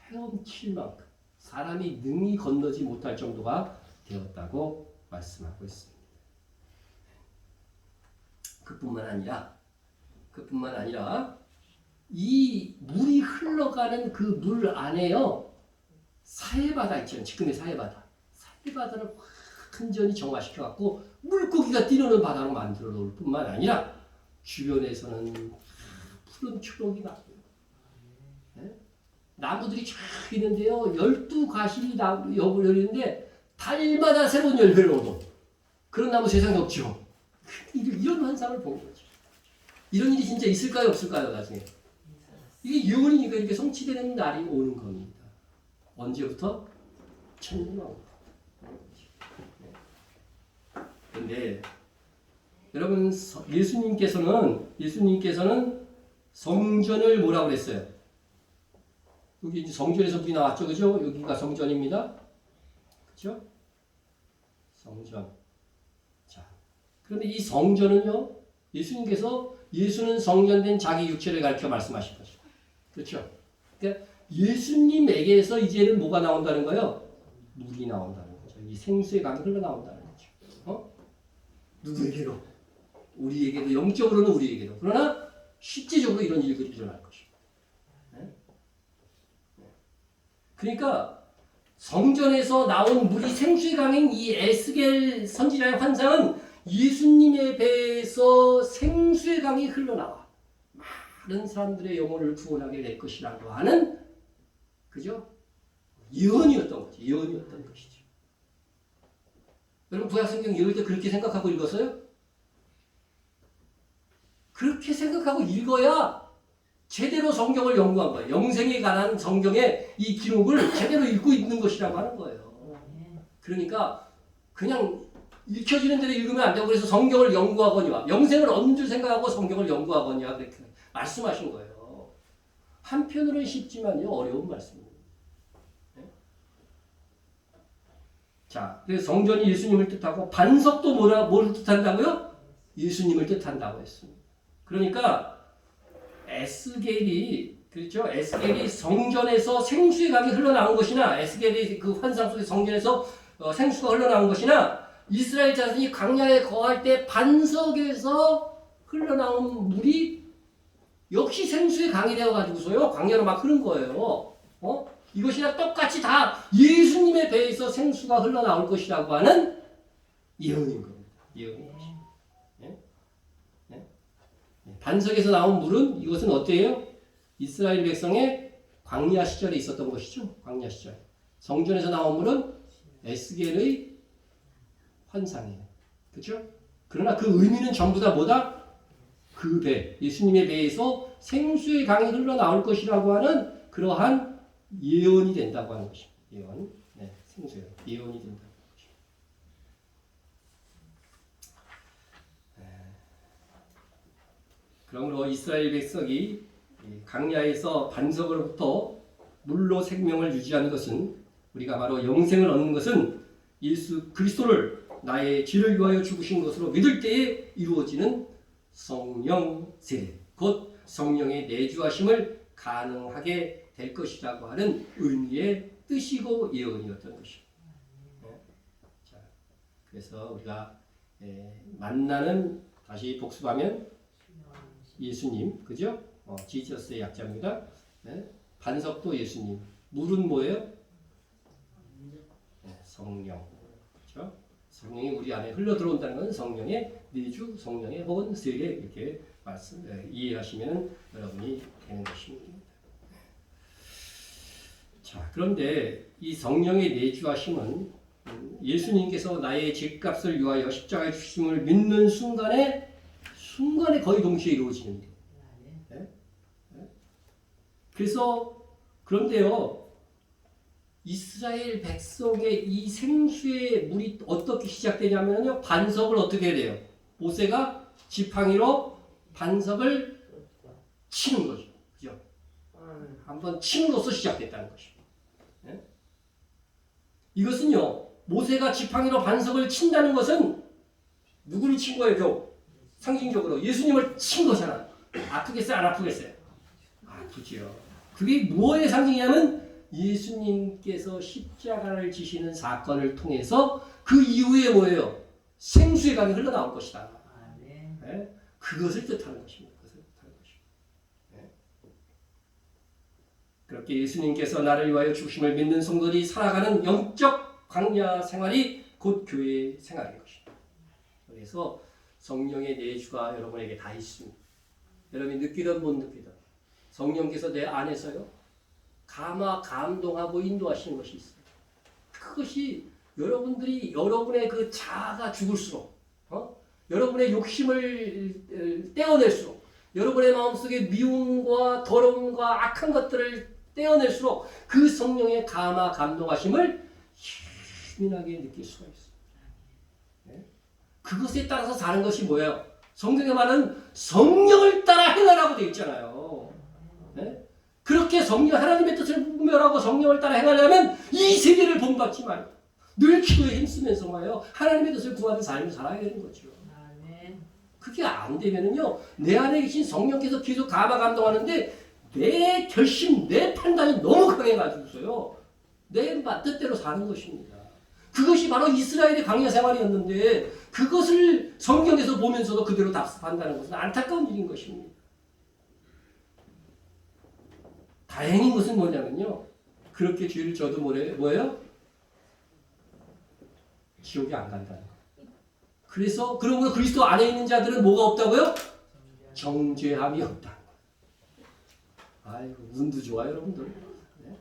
헤엄칠 만큼 사람이 능히 건너지 못할 정도가 되었다고 말씀하고 있습니다. 그뿐만 아니라 이 물이 흘러가는 그 물 안에요 사해바다 있잖아요. 지금의 사해바다를 완전히 정화시켜 갖고 물고기가 뛰노는 바다로 만들어 놓을 뿐만 아니라 주변에서는 푸른 초록이 나고 나무들이 쫙 있는데요 12가시 열리는데 달마다 새로운 열매를 얻어. 그런 나무 세상에 없죠. 이런 환상을 본 거죠. 이런 일이 진짜 있을까요 없을까요 나중에? 이게 유언이니까 이렇게 성취되는 날이 오는 겁니다. 언제부터? 천년왕국부터. 그런데 여러분 예수님께서는 성전을 뭐라고 그랬어요? 여기 이제 성전에서 물이 나왔죠, 그죠? 여기가 성전입니다, 그죠? 성전. 자, 그런데 이 성전은요, 예수는 성전된 자기 육체를 가리켜 말씀하신 거죠, 그렇죠? 그러니까 예수님에게서 이제는 뭐가 나온다는 거예요? 물이 나온다는 거죠. 이 생수의 강이 흘러나온다는 거죠. 누구에게로? 우리에게도, 영적으로는 우리에게도. 그러나 실제적으로 이런 일들이 일어날 것입니다. 그러니까 성전에서 나온 물이 생수의 강인 이 에스겔 선지자의 환상은 예수님의 배에서 생수의 강이 흘러나와 많은 사람들의 영혼을 구원하게 될 것이라고 하는, 그죠? 예언이었던 것이죠. 여러분 구약성경 읽을 때 그렇게 생각하고 읽었어요? 그렇게 생각하고 읽어야 제대로 성경을 연구한 거예요. 영생에 관한 성경의 이 기록을 제대로 읽고 있는 것이라고 하는 거예요. 그러니까 그냥 읽혀지는 대로 읽으면 안 되고, 그래서 성경을 연구하거니와 영생을 얻는 줄 생각하고 성경을 연구하거니와 그렇게 말씀하신 거예요. 한편으로는 쉽지만요 어려운 말씀입니다. 자, 그래서 성전이 예수님을 뜻하고 반석도 뭘 뜻한다고요? 예수님을 뜻한다고 했습니다. 그러니까 에스겔이 성전에서 생수의 강이 흘러나온 것이나, 에스겔이 그 환상 속의 성전에서 생수가 흘러나온 것이나, 이스라엘 자손이 광야에 거할 때 반석에서 흘러나온 물이 역시 생수의 강이 되어가지고서요 광야로 막 흐른 거예요. 이것이나 똑같이 다 예수님의 배에서 생수가 흘러나올 것이라고 하는 예언인 겁니다. 예언인 것입니다. 반석에서 나온 물은 이것은 어때요? 이스라엘 백성의 광야 시절에 있었던 것이죠. 광야 시절. 성전에서 나온 물은 에스겔의 환상이에요. 그렇죠? 그러나 그 의미는 전부 다 뭐다? 그 배, 예수님의 배에서 생수의 강이 흘러나올 것이라고 하는 그러한 예언이 된다고 하는 것입니다. 예언. 생수예요. 예언이 된다는 것입니다. 그러므로 이스라엘 백성이 광야에서 반석으로부터 물로 생명을 유지하는 것은, 우리가 바로 영생을 얻는 것은 예수 그리스도를 나의 죄를 위하여 죽으신 것으로 믿을 때에 이루어지는 성령 세례, 곧 성령의 내주하심을 가능하게 될 것이라고 하는 의미의 뜻이고 예언이었던 것입니다. 자, 그래서 우리가 만나는, 다시 복습하면 예수님, 그죠? 지저스의 약자입니다. 반석도 예수님, 물은 뭐예요? 성령, 그렇죠? 성령이 우리 안에 흘러 들어온다는 것은 성령의 내주, 성령의 혹은 세례, 이렇게 이해하시면 여러분이 되는 것입니다. 자, 그런데 이 성령의 내주하심은 예수님께서 나의 죄값을 위하여 십자가에 주심을 믿는 순간에 거의 동시에 이루어지는 거예요. 그래서 그런데요, 이스라엘 백성의 이 생수의 물이 어떻게 시작되냐면요, 반석을 어떻게 해야 돼요? 모세가 지팡이로 반석을 치는 거죠. 그죠? 한번 침으로써 시작됐다는 것입니다. 네? 이것은요, 모세가 지팡이로 반석을 친다는 것은 누구를 친 거예요? 겨우 상징적으로 예수님을 친 거잖아. 아프겠어요? 안 아프겠어요? 아프지요. 그게 무엇의 상징이냐면 예수님께서 십자가를 지시는 사건을 통해서 그 이후에 뭐예요? 생수의 강이 흘러나올 것이다. 네? 그것을 뜻하는 것입니다. 네? 그렇게 예수님께서 나를 위하여 죽으심을 믿는 성도들이 살아가는 영적 광야 생활이 곧 교회 생활인 것입니다. 그래서 성령의 내주가 여러분에게 다 있습니다. 여러분이 느끼든 못 느끼든 성령께서 내 안에서요 감동하고 인도하시는 것이 있어요. 그것이 여러분들이 여러분의 그 자아가 죽을수록 여러분의 욕심을 떼어낼수록 여러분의 마음속에 미움과 더러움과 악한 것들을 떼어낼수록 그 성령의 감동하심을 희미하게 느낄 수가 있어요. 네? 그것에 따라서 사는 것이 뭐예요? 성경에 말은 성령을 따라 행하라고 되어 있잖아요. 네? 그렇게 하나님의 뜻을 분별하고 성령을 따라 행하려면 이 세계를 본받지 말고 늘 기도에 힘쓰면서 하나님의 뜻을 구하는 삶을 살아야 되는 거죠. 그게 안 되면은요, 내 안에 계신 성령께서 계속 감동하는데 내 결심, 내 판단이 너무 강해가지고서요, 내 뜻대로 사는 것입니다. 그것이 바로 이스라엘의 광야 생활이었는데 그것을 성경에서 보면서도 그대로 답습한다는 것은 안타까운 일인 것입니다. 다행인 것은 뭐냐면요, 그렇게 죄를 져도 뭐예요? 지옥에 안 간다는 거. 그래서 그러므로 그리스도 안에 있는 자들은 뭐가 없다고요? 정죄함이 없다는 거. 아이고, 운도 좋아요, 여러분들. 네?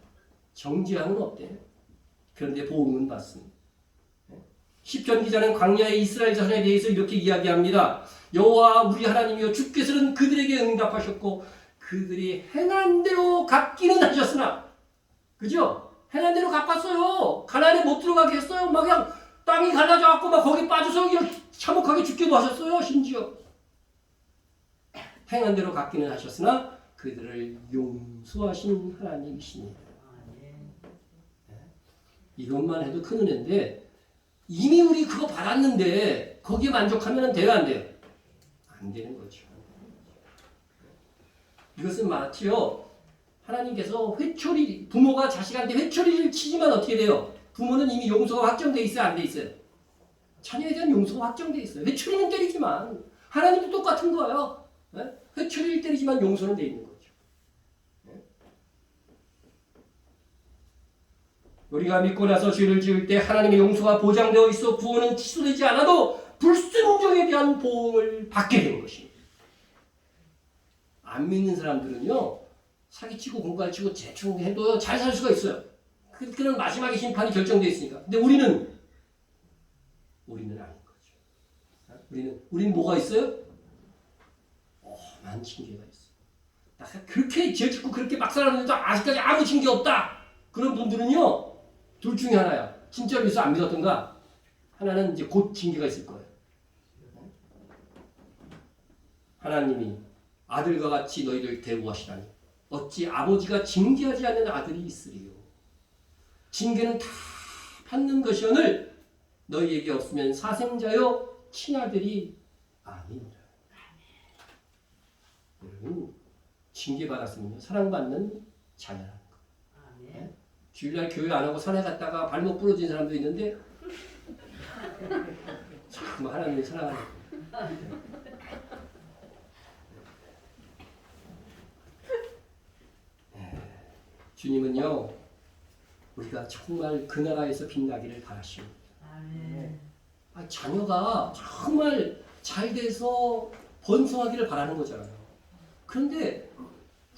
정죄함은 없대요. 그런데 보응은 받습니다. 네? 시편 기자는 광야의 이스라엘 자손에 대해서 이렇게 이야기합니다. 여호와 우리 하나님이여, 주께서는 그들에게 응답하셨고 그들이 행한 대로 갚기는 하셨으나, 그죠? 행한 대로 갚았어요. 가나안에 못 들어가게 했어요. 막 그냥 땅이 갈라져갖고 막 거기 빠져서 그냥 참혹하게 죽기도 하셨어요. 심지어 행한 대로 갚기는 하셨으나 그들을 용서하신 하나님이십니다. 이것만 해도 큰 은혜인데 이미 우리 그거 받았는데 거기에 만족하면 돼요, 안 돼요? 안 되는 거죠. 이것은 마치요, 하나님께서 부모가 자식한테 회초리를 치지만 어떻게 돼요? 부모는 이미 용서가 확정돼 있어요, 안 돼 있어요? 자녀에 대한 용서가 확정돼 있어요. 회초리는 때리지만 하나님도 똑같은 거예요. 네? 회초리를 때리지만 용서는 돼 있는 거죠. 네? 우리가 믿고 나서 죄를 지을 때 하나님의 용서가 보장되어 있어 구원은 취소되지 않아도 불순종에 대한 보응을 받게 되는 것입니다. 안 믿는 사람들은요, 사기치고 공갈치고 대충 해도 잘 살 수가 있어요. 그런 마지막에 심판이 결정되어 있으니까. 근데 우리는 아닌 거죠. 우리는 뭐가 있어요? 많은 징계가 있어요. 그렇게 죄 짓고 그렇게 막 살았는데도 아직까지 아무 징계 없다. 그런 분들은요, 둘 중에 하나야. 진짜로 예수 안 믿었던가, 하나는 이제 곧 징계가 있을 거예요. 하나님이 아들과 같이 너희를 대우하시다니 어찌 아버지가 징계하지 않는 아들이 있으리요. 징계는 다 받는 것이오늘 너희에게 없으면 사생자여 친아들이 아니니라. 여러분, 징계받았으면 사랑받는 자녀라는 거. 네? 주일날 교회 안 하고 산에 갔다가 발목 부러진 사람도 있는데 참 하나님을 사랑하는 거예요. 주님은요, 우리가 정말 그 나라에서 빛나기를 바라십니다. 자녀가 정말 잘 돼서 번성하기를 바라는 거잖아요. 그런데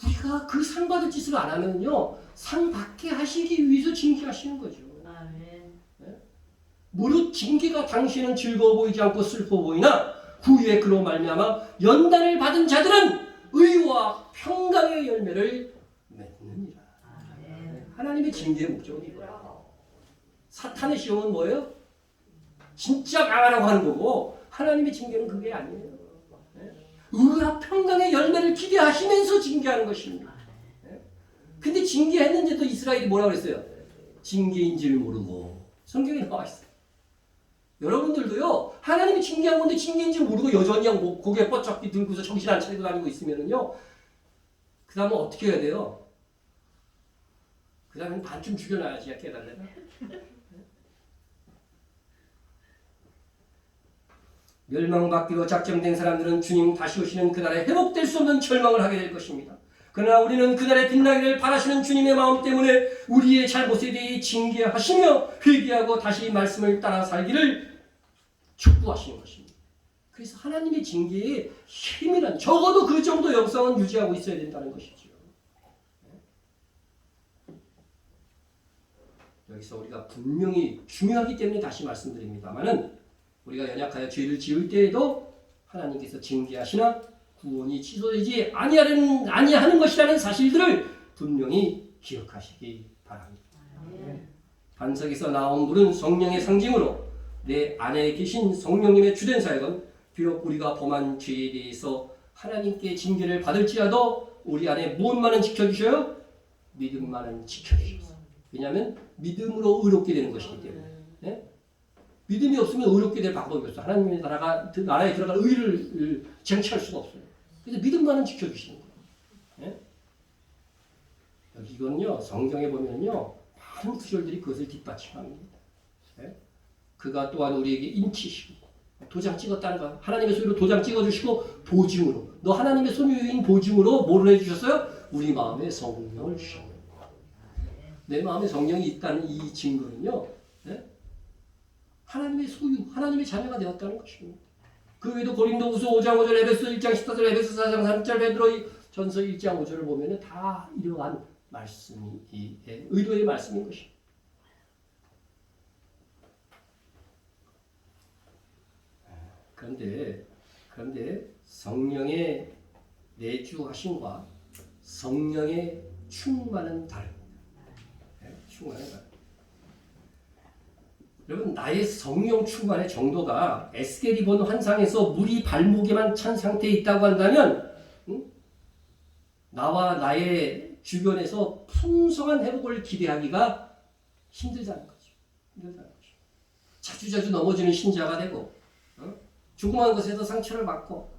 우리가 그 상 받을 짓을 안 하면요, 상 받게 하시기 위해서 징계하시는 거죠. 네? 무릇 징계가 당신은 즐거워 보이지 않고 슬퍼 보이나 후에 그로 말미암아 연단을 받은 자들은 의와 평강의 열매를 맺느니라. 하나님의 징계의 목적은 이거예요. 사탄의 시험은 뭐예요? 진짜 강하라고 하는 거고, 하나님의 징계는 그게 아니에요. 의와 평강의 열매를 기대하시면서 징계하는 것입니다. 근데 징계했는데도 이스라엘이 뭐라고 그랬어요? 징계인 줄 모르고. 성경에 나와 있어요. 여러분들도요, 하나님이 징계한 건데 징계인 줄 모르고 여전히 그냥 고개 뻗쩍 들고서 정신 안 차리고 다니고 있으면은요, 그 다음은 어떻게 해야 돼요? 그 다음엔 반쯤 죽여놔야지, 깨달래나? 멸망받기로 작정된 사람들은 주님 다시 오시는 그날에 회복될 수 없는 절망을 하게 될 것입니다. 그러나 우리는 그날에 빛나기를 바라시는 주님의 마음 때문에 우리의 잘못에 대해 징계하시며 회개하고 다시 말씀을 따라 살기를 촉구하시는 것입니다. 그래서 하나님의 징계에 힘이란 적어도 그 정도 영성은 유지하고 있어야 된다는 것이죠. 여기서 우리가 분명히 중요하기 때문에 다시 말씀드립니다만은 우리가 연약하여 죄를 지을 때에도 하나님께서 징계하시나 구원이 취소되지 아니하는 것이라는 사실들을 분명히 기억하시기 바랍니다. 반석에서 나온 물은 성령의 상징으로 내 안에 계신 성령님의 주된 사역은 비록 우리가 범한 죄에 대해서 하나님께 징계를 받을지라도 우리 안에 무엇만은 지켜주셔요? 믿음만은 지켜주셔서. 왜냐하면 믿음으로 의롭게 되는 것이기 때문에. 네? 믿음이 없으면 의롭게 될 방법이 없어요. 하나님의 나라에 들어갈 의를 쟁취할 수가 없어요. 그래서 믿음만은 지켜주시는 거예요. 네? 여기 이거는요, 성경에 보면요, 많은 구절들이 그것을 뒷받침합니다. 네? 그가 또한 우리에게 인치시고, 도장 찍었다는 거, 하나님의 소유로 도장 찍어주시고, 보증으로, 너 하나님의 소유인 보증으로 뭐를 해주셨어요? 우리 마음에 성령을 주셨어요. 내 마음에 성령이 있다는 이 증거는요, 네? 하나님의 소유, 하나님의 자녀가 되었다는 것입니다. 그 외에도 고린도후서 5장 5절, 에베소 1장 14절, 에베소 4장 3절, 베드로 전서 1장 5절을 보면 다 이러한 말씀이 의도의 말씀인 것입니다. 그런데 성령의 내주하심과 성령의 충만은 다릅니다. 충만은 다릅니다. 여러분, 나의 성령 충만의 정도가 에스겔이 본 환상에서 물이 발목에만 찬 상태에 있다고 한다면 나와 나의 주변에서 풍성한 회복을 기대하기가 힘들다는 거죠. 자주자주 넘어지는 신자가 되고 조그만 것에서 상처를 받고.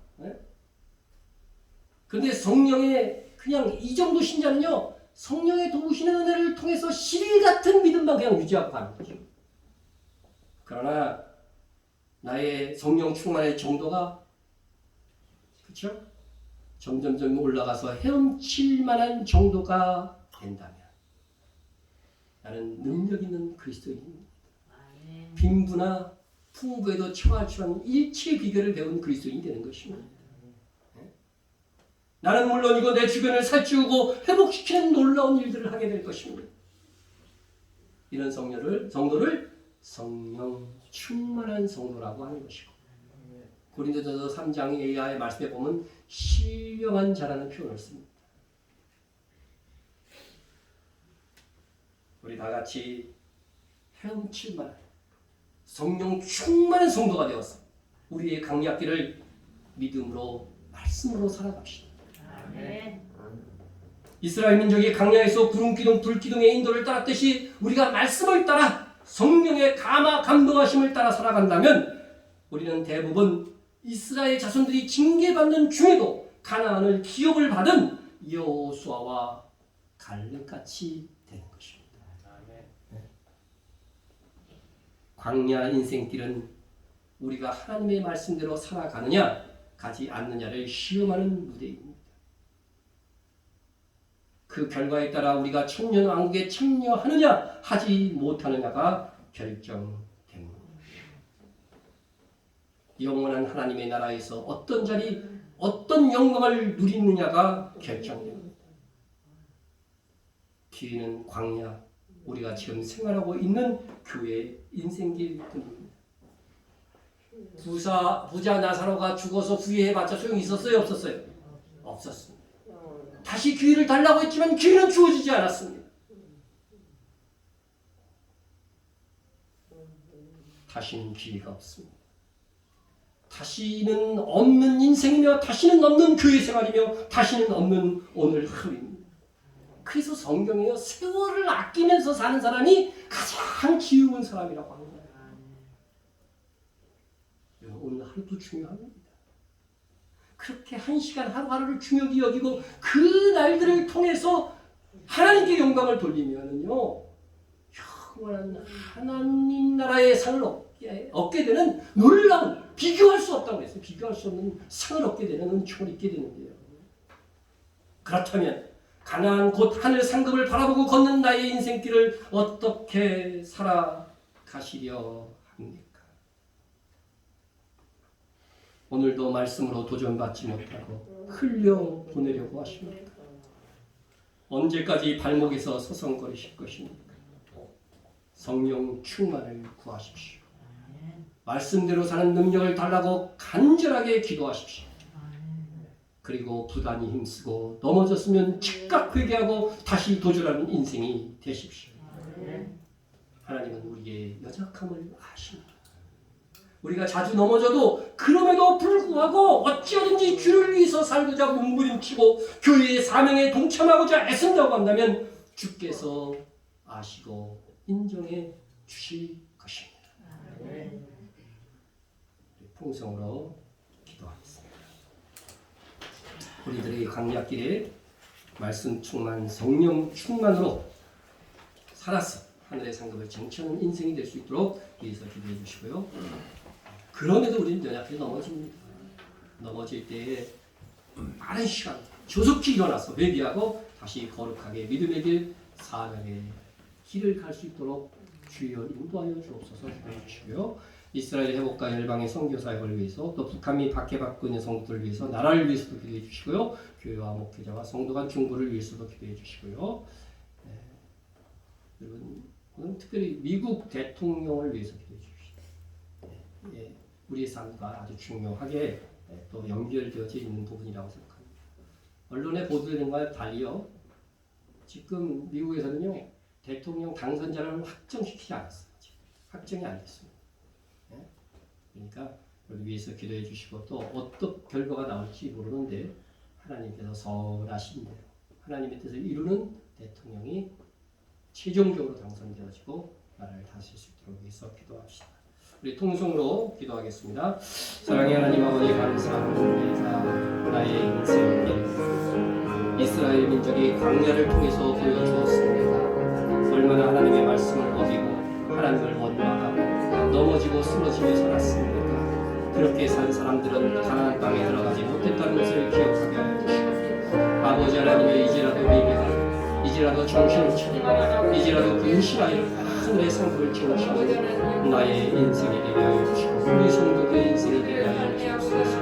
그런데 성령의 그냥 이 정도 신자는요, 성령의 도우시는 은혜를 통해서 실 같은 믿음만 그냥 유지하고 가는 거죠. 그러나 나의 성령 충만의 정도가 그렇죠? 점점점 올라가서 헤엄칠 만한 정도가 된다면 나는 능력 있는 그리스도인입니다. 빈부나 풍부에도 처할 줄 아는 일체의 비결을 배운 그리스도인이 되는 것입니다. 나는 물론이고 내 주변을 살찌우고 회복시키는 놀라운 일들을 하게 될 것입니다. 이런 성도를 성령 충만한 성도라고 하는 것이고, 고린도전서 3장 이하의 말씀에 보면 신령한 자라는 표현을 씁니다. 우리 다 같이 헤엄칠 만한 성령 충만한 성도가 되어서 우리의 강약기를 믿음으로 말씀으로 살아갑시다. 아멘. 이스라엘 민족이 강야에서 구름기둥 불기둥의 인도를 따랐듯이 우리가 말씀을 따라 성령의 감동하심을 따라 살아간다면 우리는 대부분 이스라엘 자손들이 징계받는 중에도 가나안을 기업을 받은 여호수아와 갈렙같이 되는 것입니다. 광야 인생길은 우리가 하나님의 말씀대로 살아가느냐 가지 않느냐를 시험하는 무대입니다. 그 결과에 따라 우리가 천년왕국에 참여하느냐 하지 못하느냐가 결정됩니다. 영원한 하나님의 나라에서 어떤 자리, 어떤 영광을 누리느냐가 결정됩니다. 기회는 광야, 우리가 지금 생활하고 있는 교회의 인생길 뿐입니다. 부자 나사로가 죽어서 후회해봤자 소용이 있었어요? 없었어요? 없었습니다. 다시 기회를 달라고 했지만 기회는 주어지지 않았습니다. 다시는 기회가 없습니다. 다시는 없는 인생이며 다시는 없는 교회 생활이며 다시는 없는 오늘 하루입니다. 그래서 성경에요, 세월을 아끼면서 사는 사람이 가장 지혜로운 사람이라고 하는 거예요. 오늘 하루도 중요합니다. 그렇게 한 시간 하루하루를 중요히 여기고 그 날들을 통해서 하나님께 영광을 돌리면은요, 영원한 하나님 나라의 상을 얻게 되는 놀라운, 비교할 수 없다고 했어요. 비교할 수 없는 상을 얻게 되는 은총을 입게 되는데요. 그렇다면 가나안 곧 하늘 상급을 바라보고 걷는 나의 인생길을 어떻게 살아가시려 합니까? 오늘도 말씀으로 도전받지 못하고 흘려보내려고 하십니까? 언제까지 발목에서 서성거리실 것입니까? 성령 충만을 구하십시오. 말씀대로 사는 능력을 달라고 간절하게 기도하십시오. 그리고 부단히 힘쓰고 넘어졌으면 즉각 회개하고 다시 도전하는 인생이 되십시오. 하나님은 우리의 연약함을 아십니다. 우리가 자주 넘어져도 그럼에도 불구하고 어찌하든지 주를 위해서 살고자 몸부림치고 교회의 사명에 동참하고자 애쓴다고 한다면 주께서 아시고 인정해 주실 것입니다. 풍성으로 기도하겠습니다. 우리들의 강약길에 말씀 충만, 성령 충만으로 살아서 하늘의 상급을 쟁취하는 인생이 될 수 있도록 위해서 기도해 주시고요. 그럼에도 우리는 연약해 넘어집니다. 넘어질 때에 빠른 시간 조속히 일어나서 회개하고 다시 거룩하게 믿음의 길, 사명의 길을 갈 수 있도록 주여 인도하여 주옵소서. 기도해 주시고요. 이스라엘 회복과 열방의 선교 사역을 위해서, 또 북한 및 밖에 받고 있는 성도들을 위해서, 나라를 위해서도 기도해 주시고요. 교회와 목회자와 성도 간 중보를 위해서도 기도해 주시고요. 여러분, 오늘 특별히 미국 대통령을 위해서 기도해 주십시오. 우리의 삶과 아주 중요하게 또 연결되어져 있는 부분이라고 생각합니다. 언론에 보도되는 것과 달리요, 지금 미국에서는요, 대통령 당선자를 확정시키지 않았어요. 확정이 안 됐습니다. 그러니까 우리 위해서 기도해 주시고, 또 어떤 결과가 나올지 모르는데 하나님께서 선하신 대로 하나님의 뜻을 이루는 대통령이 최종적으로 당선되어지고 나라를 다스릴 수 있도록 위해서 기도합시다. 우리 통성으로 기도하겠습니다. 사랑의 하나님 아버지, 감사합니다. 나의 인생길 이스라엘 민족이 광야를 통해서 보여주었습니다. 얼마나 하나님의 말씀을 어기고 하나님을 원망하고 넘어지고 쓰러지며 살았습니까? 그렇게 산 사람들은 가나안 땅에 들어가지 못했다는 것을 기억하게 하여 주시고, 아버지 하나님의 이제라도 회개하여, 이제라도 정신을 차리고, 이제라도 근신하여 하늘의 상급을 쟁취하는 나의 인생이 되게 하여 주시고, 우리 성도들의 인생이 되게 하여 주옵소서.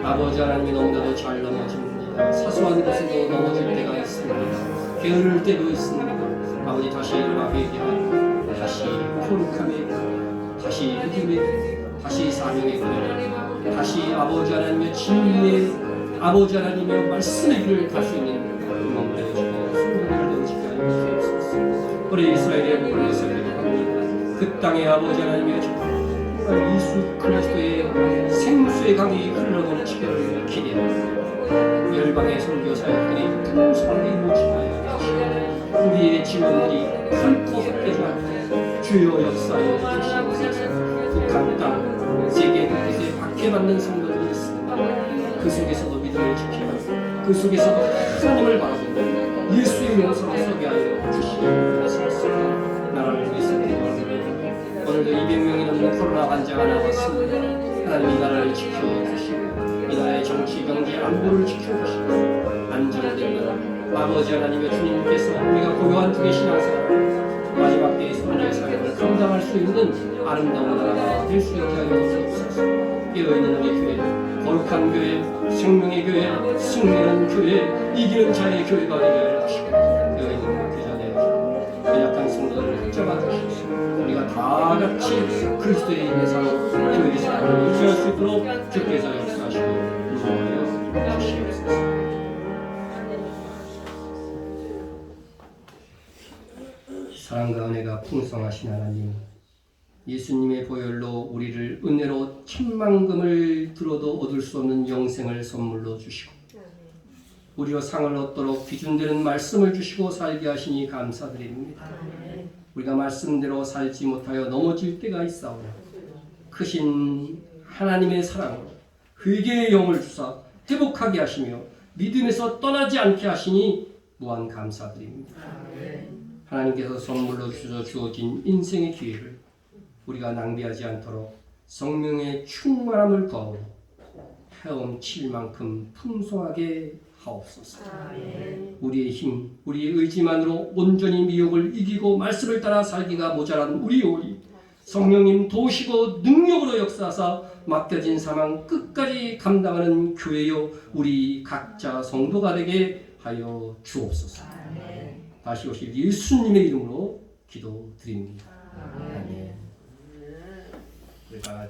아버지 하나님이 너무나도 잘 넘어집니다. 사소한 것에도 넘어질 때가 있습니다. 게으를 때도 있습니다. 아버지, 다시 일어나 회개하고 다시 거룩함에, 다시 믿음에, 다시 사명의 길에, 다시 아버지 하나님의 진리의, 아버지 하나님의 말씀의 길을 갈 수 있는 마음을 해주시고 성도들을 넘치게 하여 주옵소서. 우리 이스라엘의 복을 위해서 기도합니다. 그 땅의 아버지 하나님의 정말 예수 그리스도의 생수의 강이 흘러넘치기를 기대합니다. 열방의 선교 사역들이 풍성하게 이루어지게 하여 주시고, 우리의 지원들이 결코 헛되지 않고 주여 역사하여 주시옵소서. 북한 땅, 세계 곳곳에 박해받는 성도들이 있습니다. 그 속에서도 믿음을 지키고, 그 속에서도 하나님을 바라보고 예수의 용서로 서게 하여 주시옵소서. 나라를 위해서 기도합니다. 오늘도 200명이 넘는 코로나 환자가 나왔습니다. 하나님, 이 나라를 지켜주시고 이 나라의 정치, 경제, 안보를 지켜주시고 안정된 나라, 아버지 하나님의 주님께서 우리가 고요한 주의 신앙생활, 마지막 때의 선교의 사역을 감당할 수 있는 아름다운 나라가 될 수 있게 하여 주옵소서. 깨어있는 우리 교회, 거룩한 교회, 생명의 교회, 승리하는 교회, 이기는 자의 교회가 되게 하여 주시고, 깨어있는 목회자 되어 연약한 성도들을 붙잡아 주시고, 우리가 다 같이 그리스도의 인내상 교회의 삶을 유지할 수 있도록 주께서 역사하시고 인도하여 주시옵소서. 사랑과 은혜가 풍성하신 하나님, 예수님의 보혈로 우리를 은혜로 천만금을 들어도 얻을 수 없는 영생을 선물로 주시고 우리로 상을 얻도록 기준되는 말씀을 주시고 살게 하시니 감사드립니다. 우리가 말씀대로 살지 못하여 넘어질 때가 있사오나 크신 하나님의 사랑으로 회개의 영을 주사 회복하게 하시며 믿음에서 떠나지 않게 하시니 무한 감사드립니다. 하나님께서 선물로 주어진 인생의 기회를 우리가 낭비하지 않도록 성령의 충만함을 더하고 헤엄칠 만큼 풍성하게 하옵소서. 우리의 힘, 우리의 의지만으로 온전히 미혹을 이기고 말씀을 따라 살기가 모자란 우리 성령님 도우시고 능력으로 역사하사 맡겨진 사명 끝까지 감당하는 교회요 우리 각자 성도가 되게 하여 주옵소서. 다시 오실 예수님의 이름으로 기도드립니다. 아멘. 우리 다 같이